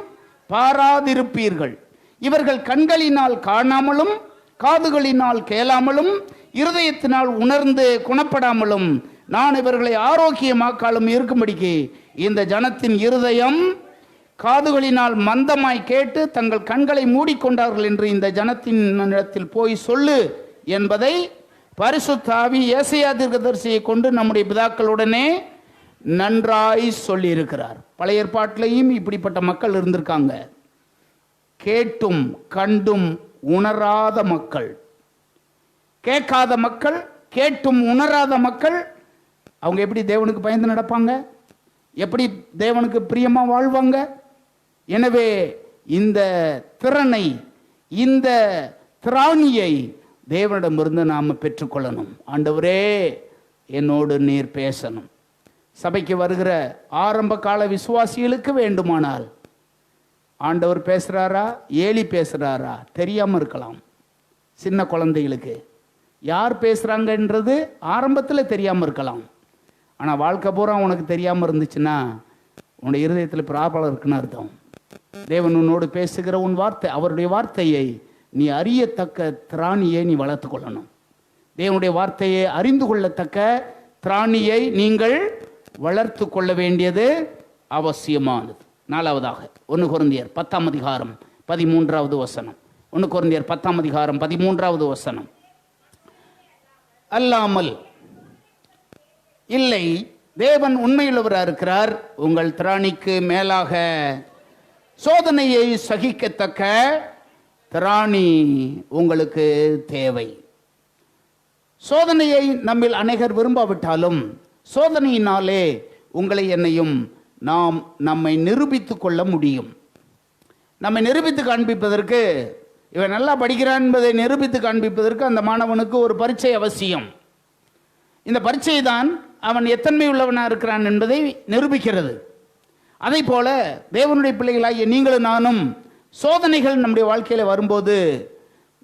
பாராதிருப்பீர்கள். இவர்கள் கண்களினால் காணாமலும் காதுகளினால் கேளாமலும் இருதயத்தினால் உணர்ந்து குணப்படாமலும் நான் இவர்களை ஆரோக்கியமாக்காலும் இருக்கும்படிக்கு இந்த ஜனத்தின் இருதயம் காதுகளினால் மந்தமாய் கேட்டு தங்கள் கண்களை மூடிக்கொண்டார்கள் என்று இந்த ஜனத்தின் இடத்தில் போய் சொல்லு என்பதை பரிசுத்த ஆவி ஏசாயா தீர்க்கதரிசியை கொண்டு நம்முடைய பிதாக்களுடனே நன்றாய் சொல்லி இருக்கிறார். பழைய ஏற்பாட்டிலையும் இப்படிப்பட்ட மக்கள் இருந்திருக்காங்க. கேட்டும் கண்டும் உணராத மக்கள், கேட்காத மக்கள், கேட்டும் உணராத மக்கள், அவங்க எப்படி தேவனுக்கு பயந்து நடப்பாங்க, எப்படி தேவனுக்கு பிரியமா வாழ்வாங்க? எனவே இந்த திறனை, இந்த திராணியை தேவனிடமிருந்து நாம் பெற்றுக்கொள்ளணும். ஆண்டவரே என்னோடு நீர் பேசணும். சபைக்கு வருகிற ஆரம்ப கால விசுவாசிகளுக்கு வேண்டுமானால் ஆண்டவர் பேசுகிறாரா, ஏலி பேசுகிறாரா தெரியாமல் இருக்கலாம். சின்ன குழந்தைகளுக்கு யார் பேசுகிறாங்கன்றது ஆரம்பத்தில் தெரியாமல் இருக்கலாம். ஆனால் வாழ்க்கை பூரா உனக்கு தெரியாமல் இருந்துச்சுன்னா உன்னுடைய இருதயத்தில் ப்ராப்ளம் இருக்குன்னு அர்த்தம். தேவன் உன்னோடு பேசுகிற உன் வார்த்தை, அவருடைய வார்த்தையை நீ அறியத்தக்க திராணியை நீ வளர்த்து கொள்ளணும். தேவனுடைய வார்த்தையை அறிந்து கொள்ளத்தக்க திராணியை நீங்கள் வளர்த்து கொள்ள வேண்டியது அவசியமானது. நாலாவதாக 1 கொரிந்தியர் 10ஆம் அதிகாரம் 13வது வசனம். 1 கொரிந்தியர் 10ஆம் அதிகாரம் 13வது வசனம். அல்லாமல் இல்லை, தேவன் உண்மையுள்ளவராக இருக்கிறார். உங்கள் திராணிக்கு மேலாக சோதனையை சகிக்கத்தக்க திராணி உங்களுக்கு தேவை. சோதனையை நம்மில் அநேகர் விரும்பாவிட்டாலும் சோதனையினாலே உங்களை என்னையும் நம்மை நிரூபித்து கொள்ள முடியும். நம்மை நிரூபித்து காண்பிப்பதற்கு, இவன் நல்லா படிக்கிறான் என்பதை நிரூபித்து காண்பிப்பதற்கு அந்த மாணவனுக்கு ஒரு பரீட்சை அவசியம். இந்த பரீட்சை தான் அவன் எத்தன்மை உள்ளவனாக இருக்கிறான் என்பதை நிரூபிக்கிறது. அதை போல தேவனுடைய பிள்ளைகளாகிய நீங்களும் நானும் சோதனைகள் நம்முடைய வாழ்க்கையில் வரும்போது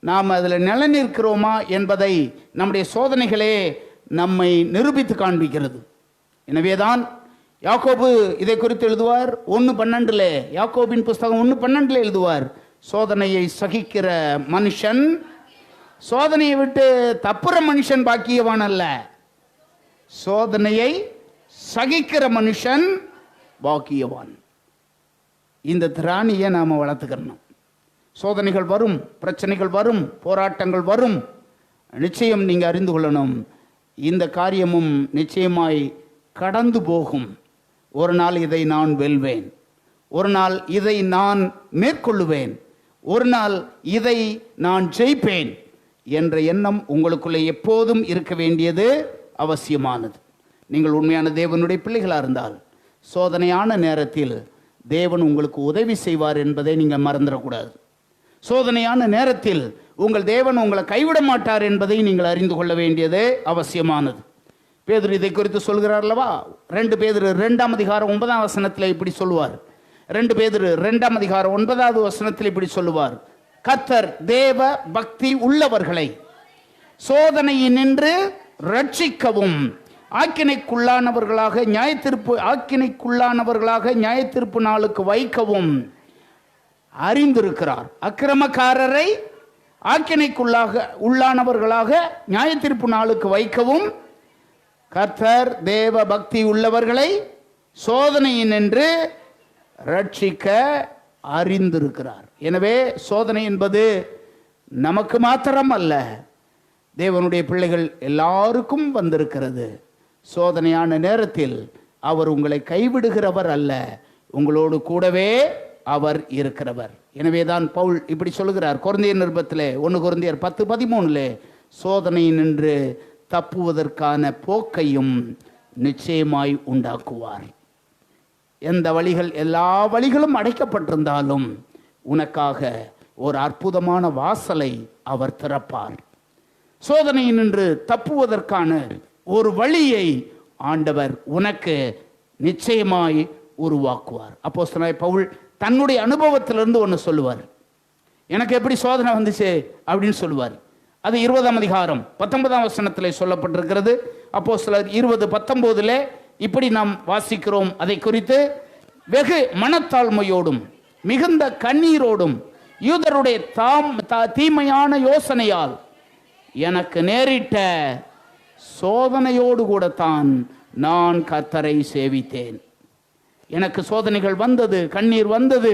நாம் அதில் நிலைநிற்கிறோமா என்பதை நம்முடைய சோதனைகளே நம்மை நிரூபித்து காண்பிக்கிறது. எனவேதான் யாக்கோபு இதை குறித்து எழுதுவார் 1:12. யாக்கோபின் புஸ்தகம் 1:12 எழுதுவார், சோதனையை சகிக்கிற மனுஷன், சோதனையை விட்டு தப்புற மனுஷன் பாக்கியவான் அல்ல, சோதனையை சகிக்கிற மனுஷன் பாக்கியவான். இந்த திராணியை நாம் வளர்த்துக்கணும். சோதனைகள் வரும், பிரச்சனைகள் வரும், போராட்டங்கள் வரும். நிச்சயம் நீங்கள் அறிந்து கொள்ளணும், இந்த காரியமும் நிச்சயமாய் கடந்து போகும். ஒரு நாள் இதை நான் வெல்வேன், ஒரு நாள் இதை நான் மேற்கொள்ளுவேன், ஒரு நாள் இதை நான் ஜெயிப்பேன் என்ற எண்ணம் உங்களுக்குள்ளே எப்போதும் இருக்க வேண்டியது அவசியமானது. நீங்கள் உண்மையான தேவனுடைய பிள்ளைகளாக இருந்தால் சோதனையான நேரத்தில் தேவன் உங்களுக்கு உதவி செய்வார் என்பதை நீங்கள் மறந்துடக்கூடாது. சோதனையான நேரத்தில் உங்கள் தேவன் உங்களை கைவிட மாட்டார் என்பதை நீங்கள் அறிந்து கொள்ள வேண்டியது அவசியமானது. பேதுரு இதை குறித்து சொல்கிறார் அல்லவா? 2 பேதுரு 2ஆம் அதிகாரம் 9ஆம் வசனத்தில் இப்படி சொல்லுவார். 2 பேதுரு 2ஆம் அதிகாரம் 9வது வசனத்தில் இப்படி சொல்லுவார், கர்த்தர் தேவ பக்தி உள்ளவர்களை சோதனையினின்று ரட்சிக்கவும் ஆக்கினைக்குள்ளானவர்களாக நியாயத்தீர்ப்பு நாளுக்கு வைக்கவும் அறிந்திருக்கிறார். அக்கிரமக்காரரை உள்ளானவர்களாக நியாயத்தீர்ப்பு நாளுக்கு வைக்கவும் கர்த்தர் தேவ பக்தி உள்ளவர்களை சோதனையினின்று ரட்சிக்க அறிந்திருக்கிறார். எனவே சோதனை என்பது நமக்கு மாத்திரம் அல்ல, தேவனுடைய பிள்ளைகள் எல்லாருக்கும் வந்திருக்கிறது. சோதனையான நேரத்தில் அவர் உங்களை கைவிடுகிறவர் அல்ல, உங்களோடு கூடவே அவர் இருக்கிறவர். எனவே தான் பவுல் இப்படி சொல்லுகிறார் கொரிந்தியர் நிருபத்திலே 1 கொரிந்தியர் 10:13 சோதனை நின்று தப்புவதற்கான போக்கையும் நிச்சயமாய் உண்டாக்குவார். எந்த வழிகள், எல்லா வழிகளும் அடைக்கப்பட்டிருந்தாலும் உனக்காக ஒரு அற்புதமான வாசலை அவர் திறப்பார். சோதனை நின்று தப்புவதற்கான ஒரு வழியை ஆண்டவர் உனக்கு நிச்சயமாய் உருவாக்குவார். அப்போஸ்தலனாகிய பவுல் தன்னுடைய அனுபவத்திலிருந்து ஒன்று சொல்லுவார். எனக்கு எப்படி சோதனை வந்துச்சு அப்படின்னு சொல்லுவார். அது 20ஆம் அதிகாரம் 19ஆம் வசனத்தில் சொல்லப்பட்டிருக்கிறது. அப்போஸ்தலர் 20:19 இப்படி நாம் வாசிக்கிறோம். அதை குறித்து வெகு மனத்தாழ்மையோடும் மிகுந்த கண்ணீரோடும் யூதருடைய தீமையான யோசனையால் எனக்கு நேரிட்ட சோதனையோடு கூடத்தான் நான் கர்த்தரை சேவித்தேன். எனக்கு சோதனைகள் வந்தது, கண்ணீர் வந்தது,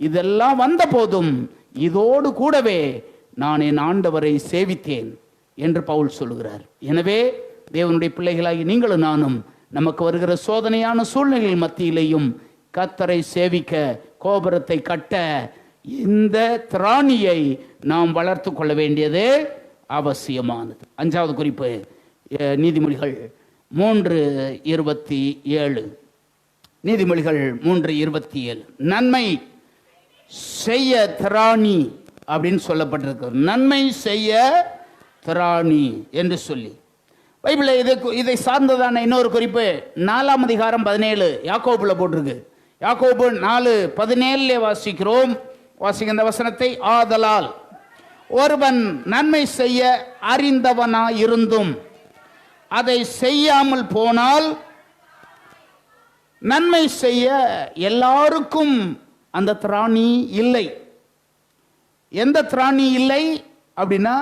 இதெல்லாம் வந்த போதும் இதோடு கூடவே நான் என் ஆண்டவரை சேவித்தேன் என்று பவுல் சொல்லுகிறார். எனவே தேவனுடைய பிள்ளைகளாகி நீங்களும் நானும் நமக்கு வருகிற சோதனையான சூழ்நிலைகள் மத்தியிலேயும் கர்த்தரை சேவிக்க, கோபுரத்தை கட்ட இந்த திராணியை நாம் வளர்த்து கொள்ள வேண்டியது அவசியமானது. 5வது குறிப்பு நீதிமொழிகள் 3:27. நீதிமொழிகள் 3:27 நன்மை செய்ய திராணி அப்படின்னு சொல்லப்பட்டிருக்கு. நன்மை செய்ய திராணி என்று சொல்லி பைபிளில் இதை சார்ந்ததான இன்னொரு குறிப்பு 4ஆம் அதிகாரம் 17 யாக்கோபுல போட்டிருக்கு. யாக்கோபு 4:17 வாசிக்கிறோம். வாசிக்க இந்த வசனத்தை, ஆதலால் ஒருவன் நன்மை செய்ய அறிந்தவனாயிருந்தும் அதை செய்யாமல் போனால் நன்மை செய்ய எல்லாருக்கும் அந்த திராணி இல்லை. எந்த திராணி இல்லை அப்படின்னா,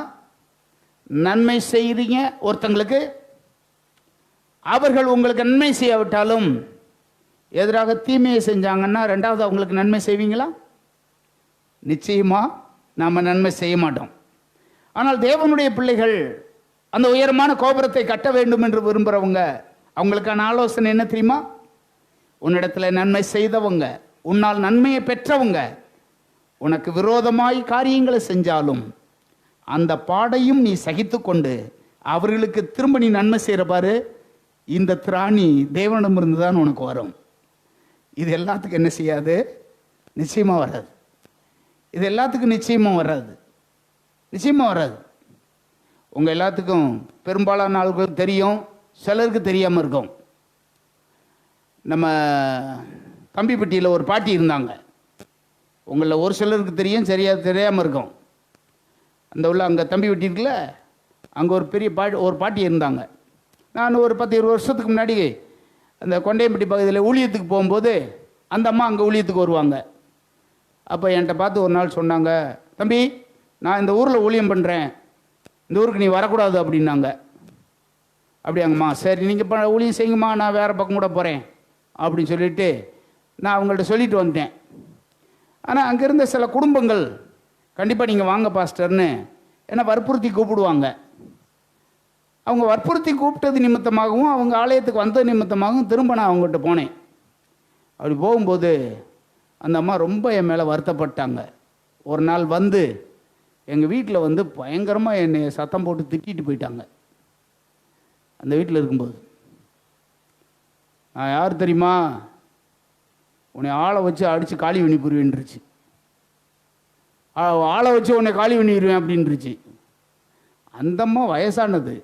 நன்மை செய்றீங்க ஒருத்தங்களுக்கு, அவர்கள் உங்களுக்கு நன்மை செய்யாவிட்டாலும் எதிராக தீமையை செஞ்சாங்கன்னா ரெண்டாவது அவங்களுக்கு நன்மை செய்வீங்களா? நிச்சயமா நாம் நன்மை செய்ய மாட்டோம். ஆனால் தேவனுடைய பிள்ளைகள் அந்த உயரமான கோபுரத்தை கட்ட வேண்டும் என்று விரும்புகிறவங்க, அவங்களுக்கான ஆலோசனை என்ன தெரியுமா? உன்னிடத்துல நன்மை செய்தவங்க, உன்னால் நன்மையை பெற்றவங்க உனக்கு விரோதமாய் காரியங்களை செஞ்சாலும் அந்த பாடையும் நீ சகித்து கொண்டு அவர்களுக்கு திரும்ப நீ நன்மை செய்கிற பாரு, இந்த திராணி தேவனிடமிருந்து தான் உனக்கு வரும். இது எல்லாத்துக்கும் என்ன செய்யாது? நிச்சயமாக வராது. இது எல்லாத்துக்கும் நிச்சயமாக வராது, நிச்சயமாக வராது. உங்கள் எல்லாத்துக்கும் பெரும்பாலான ஆளுகளுக்கு தெரியும், சிலருக்கு தெரியாமல் இருக்கும். நம்ம கம்பிப்பட்டியில் ஒரு பாட்டி இருந்தாங்க. உங்களில் ஒரு சிலருக்கு தெரியும், தெரியாமல் இருக்கும். அந்த உள்ள அங்கே தம்பிப்பட்டி இருக்குல்ல, அங்கே ஒரு பெரிய ஒரு பாட்டி இருந்தாங்க. நான் ஒரு 10-20 வருஷத்துக்கு முன்னாடி அந்த கொண்டையம்பட்டி பகுதியில் ஊழியத்துக்கு போகும்போது அந்த அம்மா அங்கே ஊழியத்துக்கு வருவாங்க. அப்போ என்கிட்ட பார்த்து ஒரு நாள் சொன்னாங்க, தம்பி நான் இந்த ஊரில் ஊழியம் பண்ணுறேன், இந்த ஊருக்கு நீ வரக்கூடாது அப்படின்னாங்க. அப்படியாங்கம்மா, சரி நீங்கள் ஊழியம் செய்யுங்கம்மா, நான் வேறு பக்கம் கூட போகிறேன் அப்படின்னு சொல்லிவிட்டு நான் அவங்கள்ட்ட சொல்லிட்டு வந்துட்டேன். ஆனால் அங்கே இருந்த சில குடும்பங்கள் கண்டிப்பாக நீங்கள் வாங்க பாஸ்டர்னு என்னை வற்புறுத்தி கூப்பிடுவாங்க. அவங்க வற்புறுத்தி கூப்பிட்டது நிமித்தமாகவும் அவங்க ஆலயத்துக்கு வந்தது நிமித்தமாகவும் திரும்ப நான் அவங்ககிட்ட போனேன். அப்படி போகும்போது அந்த அம்மா ரொம்ப என் மேலே வருத்தப்பட்டாங்க. ஒரு நாள் வந்து எங்கள் வீட்டில் வந்து பயங்கரமாக என்னை சத்தம் போட்டு திட்டிட்டு போயிட்டாங்க. அந்த வீட்டில் இருக்கும்போது நான் யார் தெரியுமா, உன்னை ஆளை வச்சு அடித்து காலி பண்ணி புரிவேன்ருச்சு. ஆளை வச்சு உன்னை காலி பண்ணிடுவேன் அப்படின்ருச்சு. அந்தம்மா வயசானது,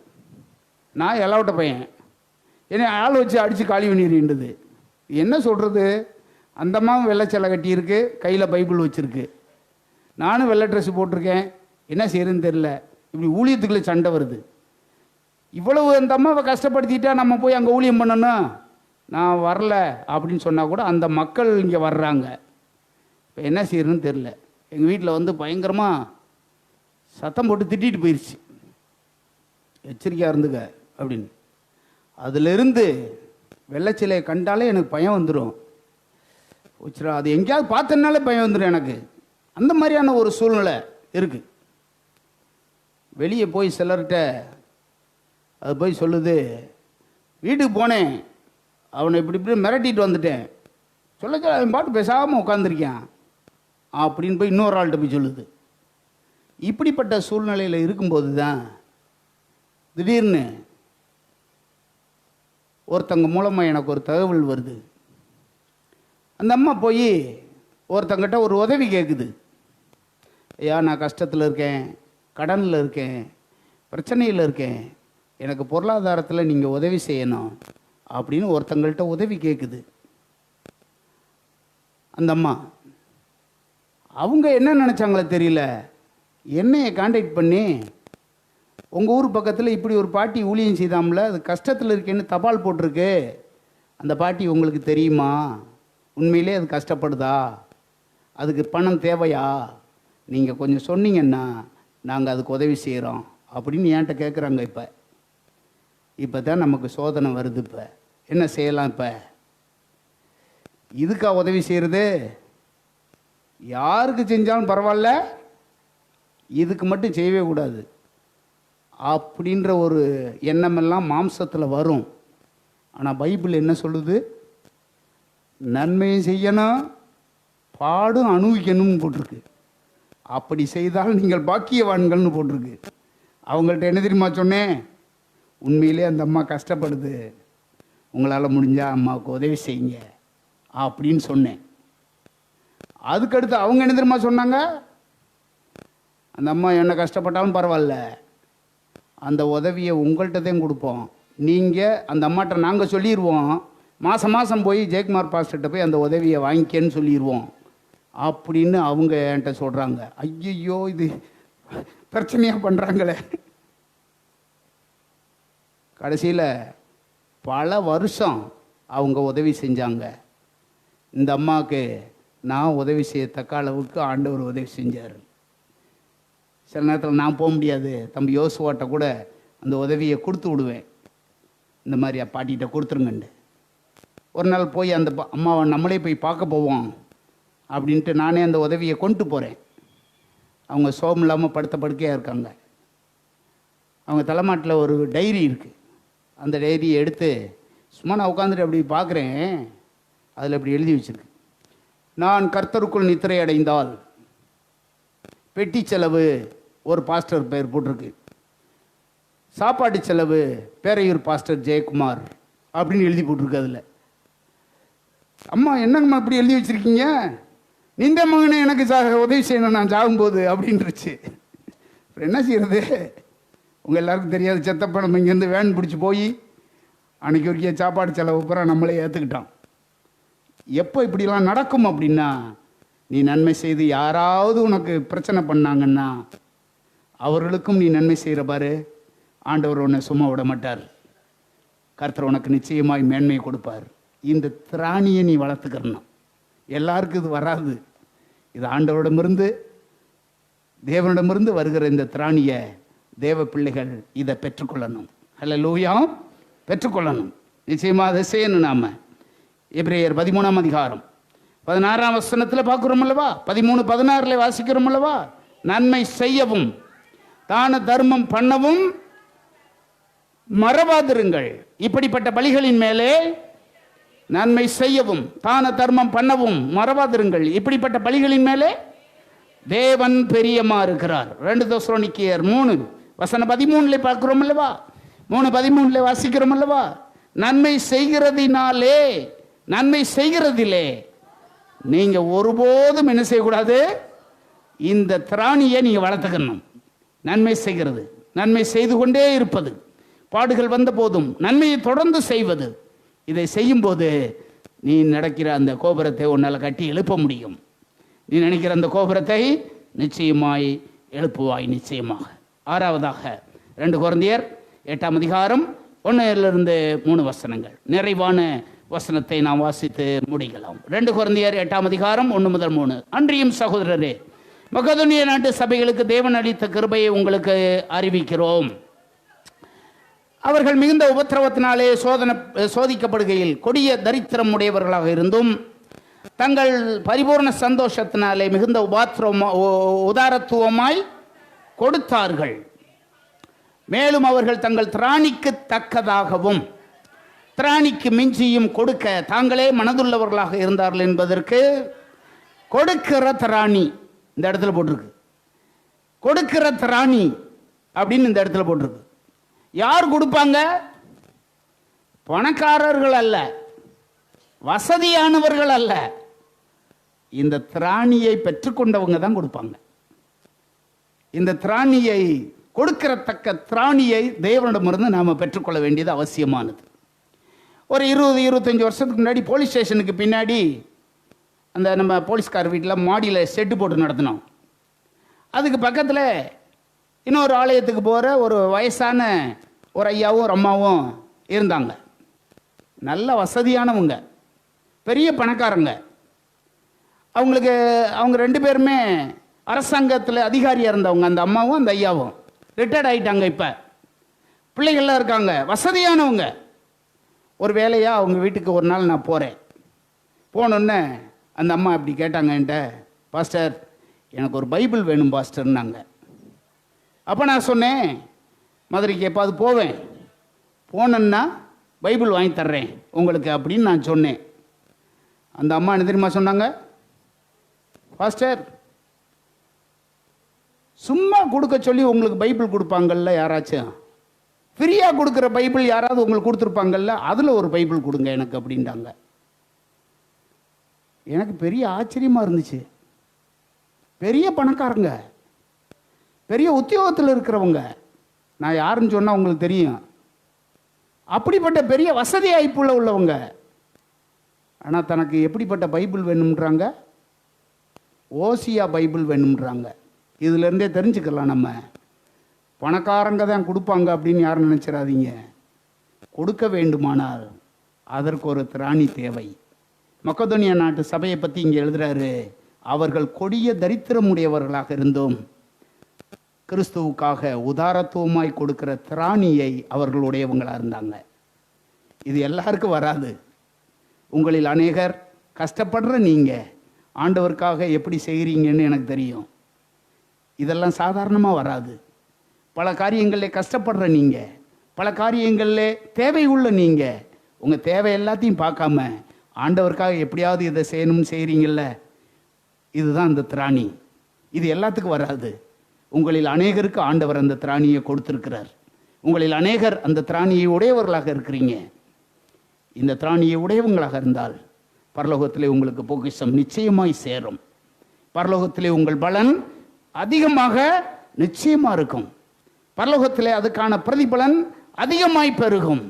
நான் எல்லோட்ட பையன், என்னை ஆளை வச்சு அடித்து காலி பண்ணிடுவேன்றது என்ன சொல்கிறது? அந்தம்மாவும் வெள்ளை சேலை கட்டியிருக்கு, கையில் பைபிள் வச்சுருக்கு, நானும் வெள்ளை ட்ரெஸ்ஸு போட்டிருக்கேன். என்ன செய்யறதுன்னு தெரில. இப்படி ஊழியத்துக்குள்ளே சண்டை வருது. இவ்வளவு அந்த அம்மாவை கஷ்டப்படுத்திட்டா நம்ம போய் அங்கே ஊழியம் பண்ணணும், நான் வரல அப்படின்னு சொன்னால் கூட அந்த மக்கள் இங்கே வர்றாங்க. இப்போ என்ன செய்யறதுன்னு தெரில. எங்கள் வீட்டில் வந்து பயங்கரமாக சத்தம் போட்டு திட்டிட்டு போயிடுச்சு, எச்சரிக்கையாக இருந்துக்க அப்படின்னு. அதிலிருந்து வெள்ளைச்சிலையை கண்டாலே எனக்கு பயம் வந்துடும். வச்சுரா, அது எங்கேயாவது பார்த்தனாலே பயம் வந்துடும் எனக்கு. அந்த மாதிரியான ஒரு சூழ்நிலை இருக்குது. வெளியே போய் சிலர்கிட்ட அது போய் சொல்லுது, வீட்டுக்கு போனேன், அவனை இப்படி இப்படி மிரட்டிட்டு வந்துட்டேன், சொல்ல அவன் பாட்டு பேசாமல் உட்காந்துருக்கான் அப்படின்னு போய் இன்னொரு ஆள்கிட்ட போய் சொல்லுது. இப்படிப்பட்ட சூழ்நிலையில் இருக்கும்போது தான் திடீர்னு ஒருத்தங்க மூலமாக எனக்கு ஒரு தகவல் வருது. அந்த அம்மா போய் ஒருத்தங்கிட்ட ஒரு உதவி கேட்குது. ஐயா, நான் கஷ்டத்தில் இருக்கேன், கடனில் இருக்கேன், பிரச்சனையில் இருக்கேன், எனக்கு பொருளாதாரத்தில் நீங்கள் உதவி செய்யணும் அப்படின்னு ஒருத்தங்கள்ட்ட உதவி கேட்குது அந்த அம்மா. அவங்க என்ன நினச்சாங்களோ தெரியல, என்னையை கான்டாக்ட் பண்ணி உங்கள் ஊர் பக்கத்தில் இப்படி ஒரு பாட்டி ஊழியம் செய்தாமல, அது கஷ்டத்தில் இருக்கேன்னு தபால் போட்டிருக்கு, அந்த பாட்டி உங்களுக்கு தெரியுமா, உண்மையிலே அது கஷ்டப்படுதா, அதுக்கு பணம் தேவையா, நீங்கள் கொஞ்சம் சொன்னீங்கன்னா நாங்கள் அதுக்கு உதவி செய்கிறோம் அப்படின்னு என்கிட்ட கேட்குறாங்க. இப்போ தான் நமக்கு சோதனை வருது. இப்போ என்ன செய்யலாம்? இப்போ இதுக்கா உதவி செய்கிறது? யாருக்கு செஞ்சாலும் பரவாயில்ல, இதுக்கு மட்டும் செய்யவே கூடாது அப்படின்ற ஒரு எண்ணமெல்லாம் மாம்சத்தில் வரும். ஆனால் பைபிள் என்ன சொல்லுது? நன்மையும் செய்யணும், பாடும் அனுபவிக்கணும்னு போட்டிருக்கு. அப்படி செய்தால் நீங்கள் பாக்கியவான்கள்னு போட்டிருக்கு. அவங்கள்ட்ட என்ன தெரியுமா சொன்னேன்? உண்மையிலே அந்த அம்மா கஷ்டப்படுது, உங்களால் முடிஞ்சால் அம்மாவுக்கு உதவி செய்யுங்க அப்படின்னு சொன்னேன். அதுக்கடுத்து அவங்க என்ன தெரியுமா சொன்னாங்க? அந்த அம்மா என்ன கஷ்டப்பட்டாலும் பரவாயில்ல, அந்த உதவியை உங்கள்கிட்ட தான் கொடுப்போம், நீங்கள் அந்த அம்மாட்ட நாங்கள் சொல்லிடுவோம், மாதம் மாதம் போய் ஜெயக்குமார் பாஸ்டர்கிட்ட போய் அந்த உதவியை வாங்கிக்கன்னு சொல்லிடுவோம் அப்படின்னு அவங்க என்கிட்ட சொல்கிறாங்க. ஐயோ, இது பிரச்சனையாக பண்ணுறாங்களே. கடைசியில் பல வருஷம் அவங்க உதவி செஞ்சாங்க. இந்த அம்மாவுக்கு நான் உதவி செய்யத்தக்க அளவுக்கு ஆண்டவர் உதவி செஞ்சார். சில நேரத்தில் நான் போக முடியாது, தம்பி யோசுவாட்ட கூட அந்த உதவியை கொடுத்து விடுவேன். இந்த மாதிரி பாட்டிகிட்ட கொடுத்துருங்கண்டு. ஒரு நாள் போய் அந்த அம்மாவை நம்மளே போய் பார்க்க போவோம் அப்படின்ட்டு நானே அந்த உதவியை கொண்டு போகிறேன். அவங்க சோகம் இல்லாமல் படுத்த படுக்கையாக இருக்காங்க. அவங்க தலைமாட்டில் ஒரு டைரி இருக்குது. அந்த டைரியை எடுத்து சும்மா நான் உட்காந்துட்டு அப்படி பார்க்குறேன். அதில் இப்படி எழுதி வச்சுருக்கு, நான் கர்த்தருக்குள் நித்திரை அடைந்தால் பெட்டி செலவு ஒரு பாஸ்டர் பெயர் போட்டிருக்கு, சாப்பாட்டு செலவு பேரையூர் பாஸ்டர் ஜெயக்குமார் அப்படின்னு எழுதி போட்டிருக்கு. அதில் அம்மா என்னங்கம்மா இப்படி எழுதி வச்சுருக்கீங்க, நீந்த மகனே எனக்கு உதவி செய்யணும் நான் சாகும்போது அப்படின்ட்டுருச்சு. அப்புறம் என்ன செய்யறது, உங்கள் எல்லாருக்கும் தெரியாது, செத்தப்ப நம்ம இங்கேருந்து வேன் பிடிச்சி போய் அன்றைக்கி வரைக்கும் சாப்பாடு செலவு பூரா நம்மளே ஏற்றுக்கிட்டோம். எப்போ இப்படிலாம் நடக்கும் அப்படின்னா, நீ நன்மை செய்து யாராவது உனக்கு பிரச்சனை பண்ணாங்கன்னா அவர்களுக்கும் நீ நன்மை செய்கிற பாரு, ஆண்டவர் உன்னை சும்மா விட மாட்டார். கர்த்தர் உனக்கு நிச்சயமாய் மேன்மையை கொடுப்பார். இந்த திராணியை நீ வளர்த்துக்கிறணும். எல்லாருக்கும் இது வராது. இது ஆண்டவரிடமிருந்து தேவனிடமிருந்து வருகிற இந்த திராணியை தேவ பிள்ளைகள் இதை பெற்றுக்கொள்ளணும். ஹல்லேலூயா, பெற்றுக்கொள்ளணும். நிச்சயமாக அதை செய்யணும். நாம் எபிரேயர் 13ஆம் அதிகாரம் 16ஆம் வசனத்தில் பார்க்குறோம் அல்லவா, 13-16 வாசிக்கிறோம் அல்லவா, நன்மை செய்யவும் தான தர்மம் பண்ணவும் மறவாதிருங்கள். இப்படிப்பட்ட பலிகளின் மேலே நன்மை செய்யவும் தான தர்மம் பண்ணவும் மறவாதிருங்கள். இப்படிப்பட்ட பலிகளின் மேலே தேவன் பிரியமா இருக்கிறார். 2 தெசலோனிக்கேயர் 3:13 பார்க்கிறோம் அல்லவா, 3:13 வாசிக்கிறோம் அல்லவா, நன்மை செய்கிறதினாலே, நன்மை செய்கிறதிலே நீங்க ஒருபோதும் என்ன செய்யக்கூடாது, இந்த திராணியை நீங்க வளர்த்துக்கணும். நன்மை செய்கிறது, நன்மை செய்து கொண்டே இருப்பது, பாடுகள் வந்த போதும் நன்மையை தொடர்ந்து செய்வது. இதை செய்யும்போது நீ நடக்கிற அந்த கோபுரத்தை உன்னால் கட்டி எழுப்ப முடியும். நீ நினைக்கிற அந்த கோபுரத்தை நிச்சயமாய் எழுப்புவாய், நிச்சயமாக. 6வதாக 2 கொரிந்தியர் 8ஆம் அதிகாரம் 1-3 வசனங்கள், நிறைவான வசனத்தை நாம் வாசித்து முடிக்கலாம். 2 கொரிந்தியர் 8ஆம் அதிகாரம் 1-3. அன்றியும் சகோதரரே, மக்கதோனிய நாட்டு சபைகளுக்கு தேவன் அளித்த கிருபையை உங்களுக்கு அறிவிக்கிறோம். அவர்கள் மிகுந்த உபத்திரவத்தினாலே சோதிக்கப்படுகையில் கொடிய தரித்திரம் உடையவர்களாக இருந்தும் தங்கள் பரிபூர்ண சந்தோஷத்தினாலே மிகுந்த உதாரத்துவமாய் கொடுத்தார்கள். மேலும் அவர்கள் தங்கள் திராணிக்கு தக்கதாகவும் திராணிக்கு மிஞ்சியும் கொடுக்க தாங்களே மனதுள்ளவர்களாக இருந்தார்கள் என்பதற்கு கொடுக்கிற திராணி இந்த இடத்துல போட்டிருக்கு. கொடுக்கிற திராணி அப்படின்னு இந்த இடத்துல போட்டிருக்கு. யார் கொடுப்பாங்க? பணக்காரர்கள் அல்ல, வசதியானவர்கள் அல்ல, இந்த திராணியை பெற்றுக்கொண்டவங்க தான் கொடுப்பாங்க. இந்த திராணியை கொடுக்கிறத்தக்க திராணியை தேவனிடமிருந்து நாம் பெற்றுக்கொள்ள வேண்டியது அவசியமானது. ஒரு 20-25 வருஷத்துக்கு முன்னாடி போலீஸ் ஸ்டேஷனுக்கு பின்னாடி அந்த நம்ம போலீஸ்கார் வீட்டில் மாடியில் ஷெட்டு போட்டு நடத்தினோம். அதுக்கு பக்கத்தில் இன்னொரு ஆலயத்துக்கு போகிற ஒரு வயசான ஒரு ஐயாவும் ஒரு அம்மாவும் இருந்தாங்க. நல்ல வசதியானவங்க, பெரிய பணக்காரங்க. அவங்க 2 பேருமே அரசாங்கத்தில் அதிகாரியாக இருந்தவங்க. அந்த அம்மாவும் அந்த ஐயாவும் ரிட்டையர்ட் ஆகிட்டாங்க. இப்போ பிள்ளைகள்லாம் இருக்காங்க, வசதியானவங்க. ஒரு வேலையாக அவங்க வீட்டுக்கு ஒரு நாள் நான் போகிறேன். போனோன்னே அந்த அம்மா இப்படி கேட்டாங்க என்கிட்ட, பாஸ்டர் எனக்கு ஒரு பைபிள் வேணும் பாஸ்டர்னாங்க. அப்போ நான் சொன்னேன், மதுரைக்கு எப்பாவது போவேன், போனேன்னா பைபிள் வாங்கி தர்றேன் உங்களுக்கு அப்படின்னு நான் சொன்னேன். அந்த அம்மா என்ன தெரியுமா சொன்னாங்க, பாஸ்டர் சும்மா கொடுக்க சொல்லி உங்களுக்கு பைபிள் கொடுப்பாங்கல்ல, யாராச்சும் ஃப்ரீயாக கொடுக்குற பைபிள் யாராவது உங்களுக்கு கொடுத்துருப்பாங்கல்ல, அதில் ஒரு பைபிள் கொடுங்க எனக்கு அப்படின்ட்டாங்க. எனக்கு பெரிய ஆச்சரியமாக இருந்துச்சு. பெரிய பணக்காரங்க, பெரிய உத்தியோகத்தில் இருக்கிறவங்க, நான் யாருன்னு சொன்னால் உங்களுக்கு தெரியும், அப்படிப்பட்ட பெரிய வசதி வாய்ப்புள்ள உள்ளவங்க. ஆனால் தனக்கு எப்படிப்பட்ட பைபிள் வேணும்ன்றாங்க, ஓசியா பைபிள் வேணும்ன்றாங்க. இதுலேருந்தே தெரிஞ்சுக்கலாம் நம்ம, பணக்காரங்க தான் கொடுப்பாங்க அப்படின்னு யாரும் நினச்சிடாதீங்க. கொடுக்க வேண்டுமானால் அதற்கு ஒரு திராணி தேவை. மக்கதோனியா நாட்டு சபையை பற்றி இங்கே எழுதுகிறாரு, அவர்கள் கொடிய தரித்திரமுடையவர்களாக இருந்தும் கிறிஸ்துவுக்காக உதாரத்துவமாய் கொடுக்கிற திராணியை அவர்களுடையவங்களாக இருந்தாங்க. இது எல்லாருக்கும் வராது. உங்களில் அநேகர் கஷ்டப்படுற நீங்கள் ஆண்டவருக்காக எப்படி செய்கிறீங்கன்னு எனக்கு தெரியும். இதெல்லாம் சாதாரணமாக வராது. பல காரியங்களில் கஷ்டப்படுற நீங்கள், பல காரியங்களில் தேவை உள்ள நீங்கள், உங்கள் தேவை எல்லாத்தையும் பார்க்காம ஆண்டவருக்காக எப்படியாவது இதை செய்யணும்னு செய்கிறீங்கள, இதுதான் அந்த திராணி. இது எல்லாத்துக்கும் வராது. உங்களில் அநேகருக்கு ஆண்டவர் அந்த திராணியை கொடுத்துருக்கிறார். உங்களில் அநேகர் அந்த திராணியை உடையவர்களாக இருக்கிறீங்க. இந்த திராணியை உடையவங்களாக இருந்தால் பரலோகத்திலே உங்களுக்கு பொக்கிஷம் நிச்சயமாய் சேரும். பரலோகத்திலே உங்கள் பலன் அதிகமாக நிச்சயமாக இருக்கும். பரலோகத்திலே அதுக்கான பிரதிபலன் அதிகமாய் பெருகும்.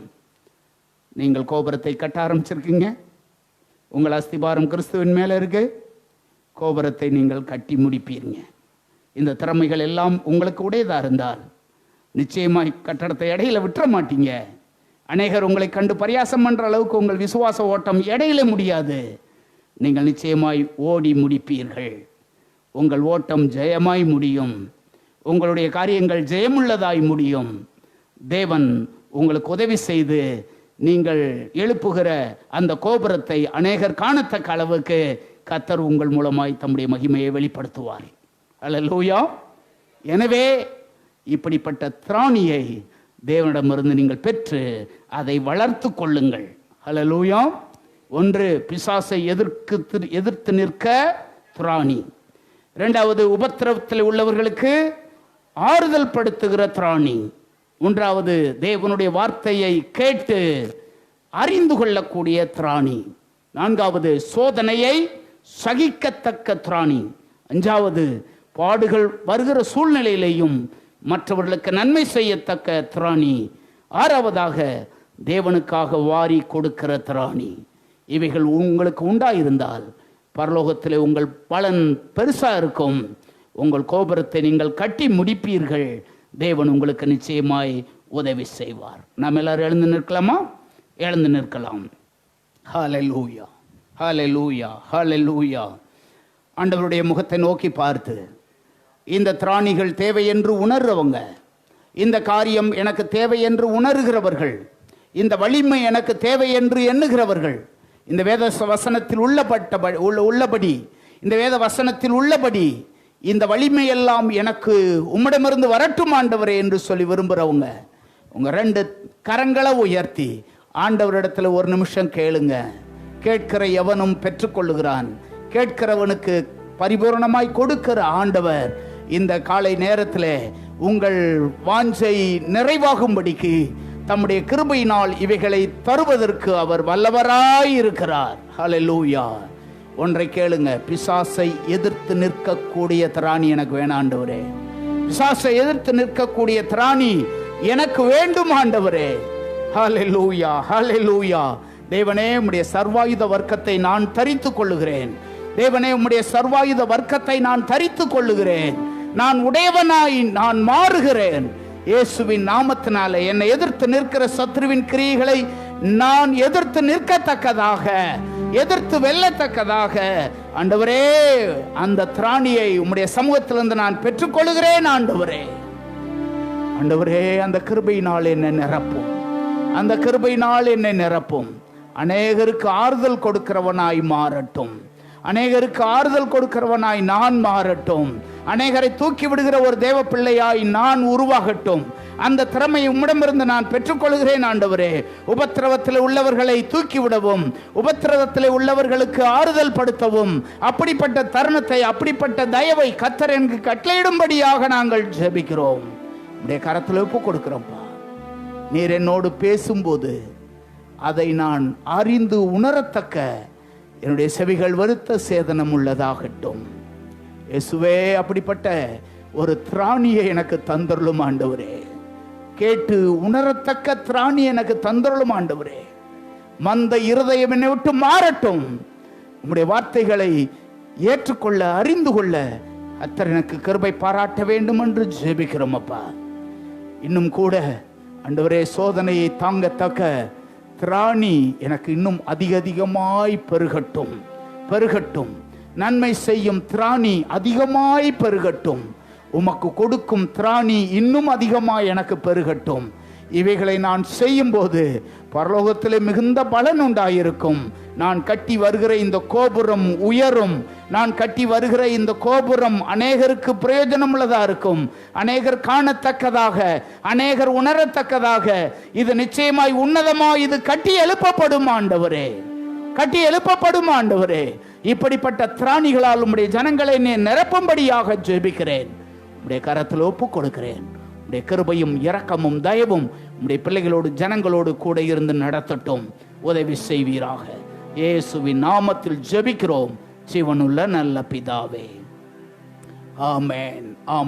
நீங்கள் கோபுரத்தை கட்ட ஆரம்பிச்சிருக்கீங்க. உங்கள் அஸ்திபாரம் கிறிஸ்துவின் மேலே இருக்கு. கோபுரத்தை நீங்கள் கட்டி முடிப்பீங்க. இந்த திறமைகள் எல்லாம் உங்களுக்கு உடையதாக இருந்தால் நிச்சயமாய் கட்டடத்தை இடையில விட்டுற மாட்டீங்க. அநேகர் உங்களை கண்டு பரியாசம் பண்ற அளவுக்கு உங்கள் விசுவாச ஓட்டம் இடையில முடியாது. நீங்கள் நிச்சயமாய் ஓடி முடிப்பீர்கள். உங்கள் ஓட்டம் ஜெயமாய் முடியும். உங்களுடைய காரியங்கள் ஜெயமுள்ளதாய் முடியும். தேவன் உங்களுக்கு உதவி செய்து நீங்கள் எழுப்புகிற அந்த கோபுரத்தை அநேகர் காணத்தக்க அளவுக்கு கர்த்தர் உங்கள் மூலமாய் தம்முடைய மகிமையை வெளிப்படுத்துவார். அல்லேலூயா. எனவே இப்படிப்பட்ட திராணியை தேவனிடமிருந்து நீங்கள் பெற்று அதை வளர்த்து கொள்ளுங்கள். அல்லேலூயா. ஒன்று, பிசாசை எதிர்த்து நிற்க திராணி. இரண்டாவது, உபத்திரவத்தில் உள்ளவர்களுக்கு ஆறுதல் படுத்துகிற திராணி. மூன்றாவது, தேவனுடைய வார்த்தையை கேட்டு அறிந்து கொள்ளக்கூடிய திராணி. நான்காவது, சோதனையை சகிக்கத்தக்க திராணி. அஞ்சாவது, பாடுகள் வருகிற சூழ்நிலையிலையும் மற்றவர்களுக்கு நன்மை செய்யத்தக்க திராணி. ஆறாவதாக, தேவனுக்காக வாரி கொடுக்கிற திராணி. இவைகள் உங்களுக்கு உண்டாயிருந்தால் பரலோகத்தில் உங்கள் பலன் பெருசாக இருக்கும். உங்கள் கோபுரத்தை நீங்கள் கட்டி முடிப்பீர்கள். தேவன் உங்களுக்கு நிச்சயமாய் உதவி செய்வார். நாம் எல்லாரும் எழுந்து நிற்கலாமா? எழுந்து நிற்கலாம். ஹல்லேலூயா, ஹல்லேலூயா, ஹல்லேலூயா. ஆண்டவருடைய முகத்தை நோக்கி பார்த்து இந்த திராணிகள் தேவை என்று உணர்றவங்க, இந்த காரியம் எனக்கு தேவை என்று உணர்கிறவர்கள், இந்த வலிமை எனக்கு தேவை என்று எண்ணுகிறவர்கள், இந்த வேத வசனத்தில் உள்ளபடி இந்த வேத வசனத்தில் உள்ளபடி இந்த வலிமையெல்லாம் எனக்கு உம்மிடமிருந்து வரட்டும் ஆண்டவரே என்று சொல்லி விரும்புகிறவங்க, உங்க 2 கரங்களை உயர்த்தி ஆண்டவரிடத்துல ஒரு நிமிஷம் கேளுங்க. கேட்கிற எவனும் பெற்றுக்கொள்ளுகிறான். கேட்கிறவனுக்கு பரிபூர்ணமாய் கொடுக்கிற ஆண்டவர் இந்த காலை நேரத்தில் உங்கள் வாஞ்சை நிறைவாகும்படிக்கு தம்முடைய கிருபையினால் இவைகளை தருவதற்கு அவர் வல்லவராய் இருக்கிறார். ஹல்லேலூயா. ஒன்றை கேளுங்க. பிசாசை எதிர்த்து நிற்கக்கூடிய திராணி எனக்கு வேணும் ஆண்டவரே. பிசாசை எதிர்த்து நிற்கக்கூடிய திராணி எனக்கு வேண்டும் ஆண்டவரே. ஹல்லேலூயா, ஹல்லேலூயா. தேவனே, உம்முடைய சர்வாயுத வர்க்கத்தை நான் தரித்துக் கொள்ளுகிறேன். தேவனே, உம்முடைய சர்வாயுத வர்க்கத்தை நான் தரித்துக் கொள்ளுகிறேன். நான் உடையவனாய் நான் மாறுகிறேன். இயேசுவின் நாமத்தினால என்னை எதிர்த்து நிற்கிற சத்ருவின் கிரியைகளை நான் எதிர்த்து நிற்கத்தக்கதாக, எதிர்த்து வெல்லத்தக்கதாக ஆண்டவரே அந்த திராணியை உம்முடைய சமூகத்திலிருந்து நான் பெற்றுக்கொள்கிறேன் ஆண்டவரே. ஆண்டவரே, அந்த கிருபையினால் என்னை நிரப்பும். அந்த கிருபையினால் என்னை நிரப்பும். அநேகருக்கு ஆறுதல் கொடுக்கிறவனாய் மாறட்டும். அநேகருக்கு ஆறுதல் கொடுக்கிறவனாய் நான் மாறட்டும். அநேகரை தூக்கி விடுகிற ஒரு தேவ பிள்ளையாய் நான் உருவாகட்டும். அந்த திறமையை உம்மிடமிருந்து நான் பெற்றுக்கொள்கிறேன் ஆண்டவரே. உபத்திரவத்தில் உள்ளவர்களை தூக்கி விடவும், உபத்திரவத்தில் உள்ளவர்களுக்கு ஆறுதல் படுத்தவும், அப்படிப்பட்ட தருணத்தை, அப்படிப்பட்ட தயவை கர்த்தர் எனக்கு கட்டளையிடும்படியாக நாங்கள் ஜெபிக்கிறோம். உடைய கரத்தில் ஒப்பு கொடுக்கிறோம்ப்பா. நீர் என்னோடு பேசும்போது அதை நான் அறிந்து உணரத்தக்க என்னுடைய செவிகள் வருத்த சேதனம் உள்ளதாகட்டும். இயேசுவே, அப்படிப்பட்ட ஒரு திராணியை எனக்கு தந்தருளும் ஆண்டவரே. கேட்டு உணரத்தக்க திராணி எனக்கு தந்தருளும் ஆண்டவரே. மந்த இருதயம் என்னை விட்டு மாறட்டும். உம்முடைய வார்த்தைகளை ஏற்றுக்கொள்ள, அறிந்து கொள்ள கர்த்தர் எனக்கு கிருபை பாராட்ட வேண்டும் என்று ஜெபிக்கிறோம் அப்பா. இன்னும் கூட ஆண்டவரே, சோதனையை தாங்கத்தக்க திராணி எனக்கு இன்னும் அதிகமாய் பெருகட்டும், பெருகட்டும். நன்மை செய்யும் திராணி அதிகமாய் பெருகட்டும். உமக்கு கொடுக்கும் திராணி இன்னும் அதிகமாய் எனக்கு பெருகட்டும். இவைகளை நான் செய்யும்போது பரலோகத்திலே மிகுந்த பலன் உண்டாயிருக்கும். நான் கட்டி வருகிற இந்த கோபுரம் உயரும். நான் கட்டி வருகிற இந்த கோபுரம் அநேகருக்கு பிரயோஜனம் உள்ளதா இருக்கும். அநேகர் காணத்தக்கதாக, அநேகர் உணரத்தக்கதாக, இது நிச்சயமாய் உன்னதமாய் இது கட்டி எழுப்பப்படும் ஆண்டவரே, கட்டி எழுப்பப்படும் ஆண்டவரே. இப்படிப்பட்ட திராணிகளால் உம்முடைய ஜனங்களை நிரப்பும்படியாக ஜெபிக்கிறேன். உம்முடைய கரத்தில் ஒப்புக் கொடுக்கிறேன். உம்முடைய கிருபையும் இரக்கமும் தயவும் உம்முடைய பிள்ளைகளோடு ஜனங்களோடு கூட இருந்து நடத்தட்டும். உதவி செய்வீராக. இயேசுவின் நாமத்தில் ஜெபிக்கிறோம் ஜீவனுள்ள நல்ல பிதாவே. ஆமென்.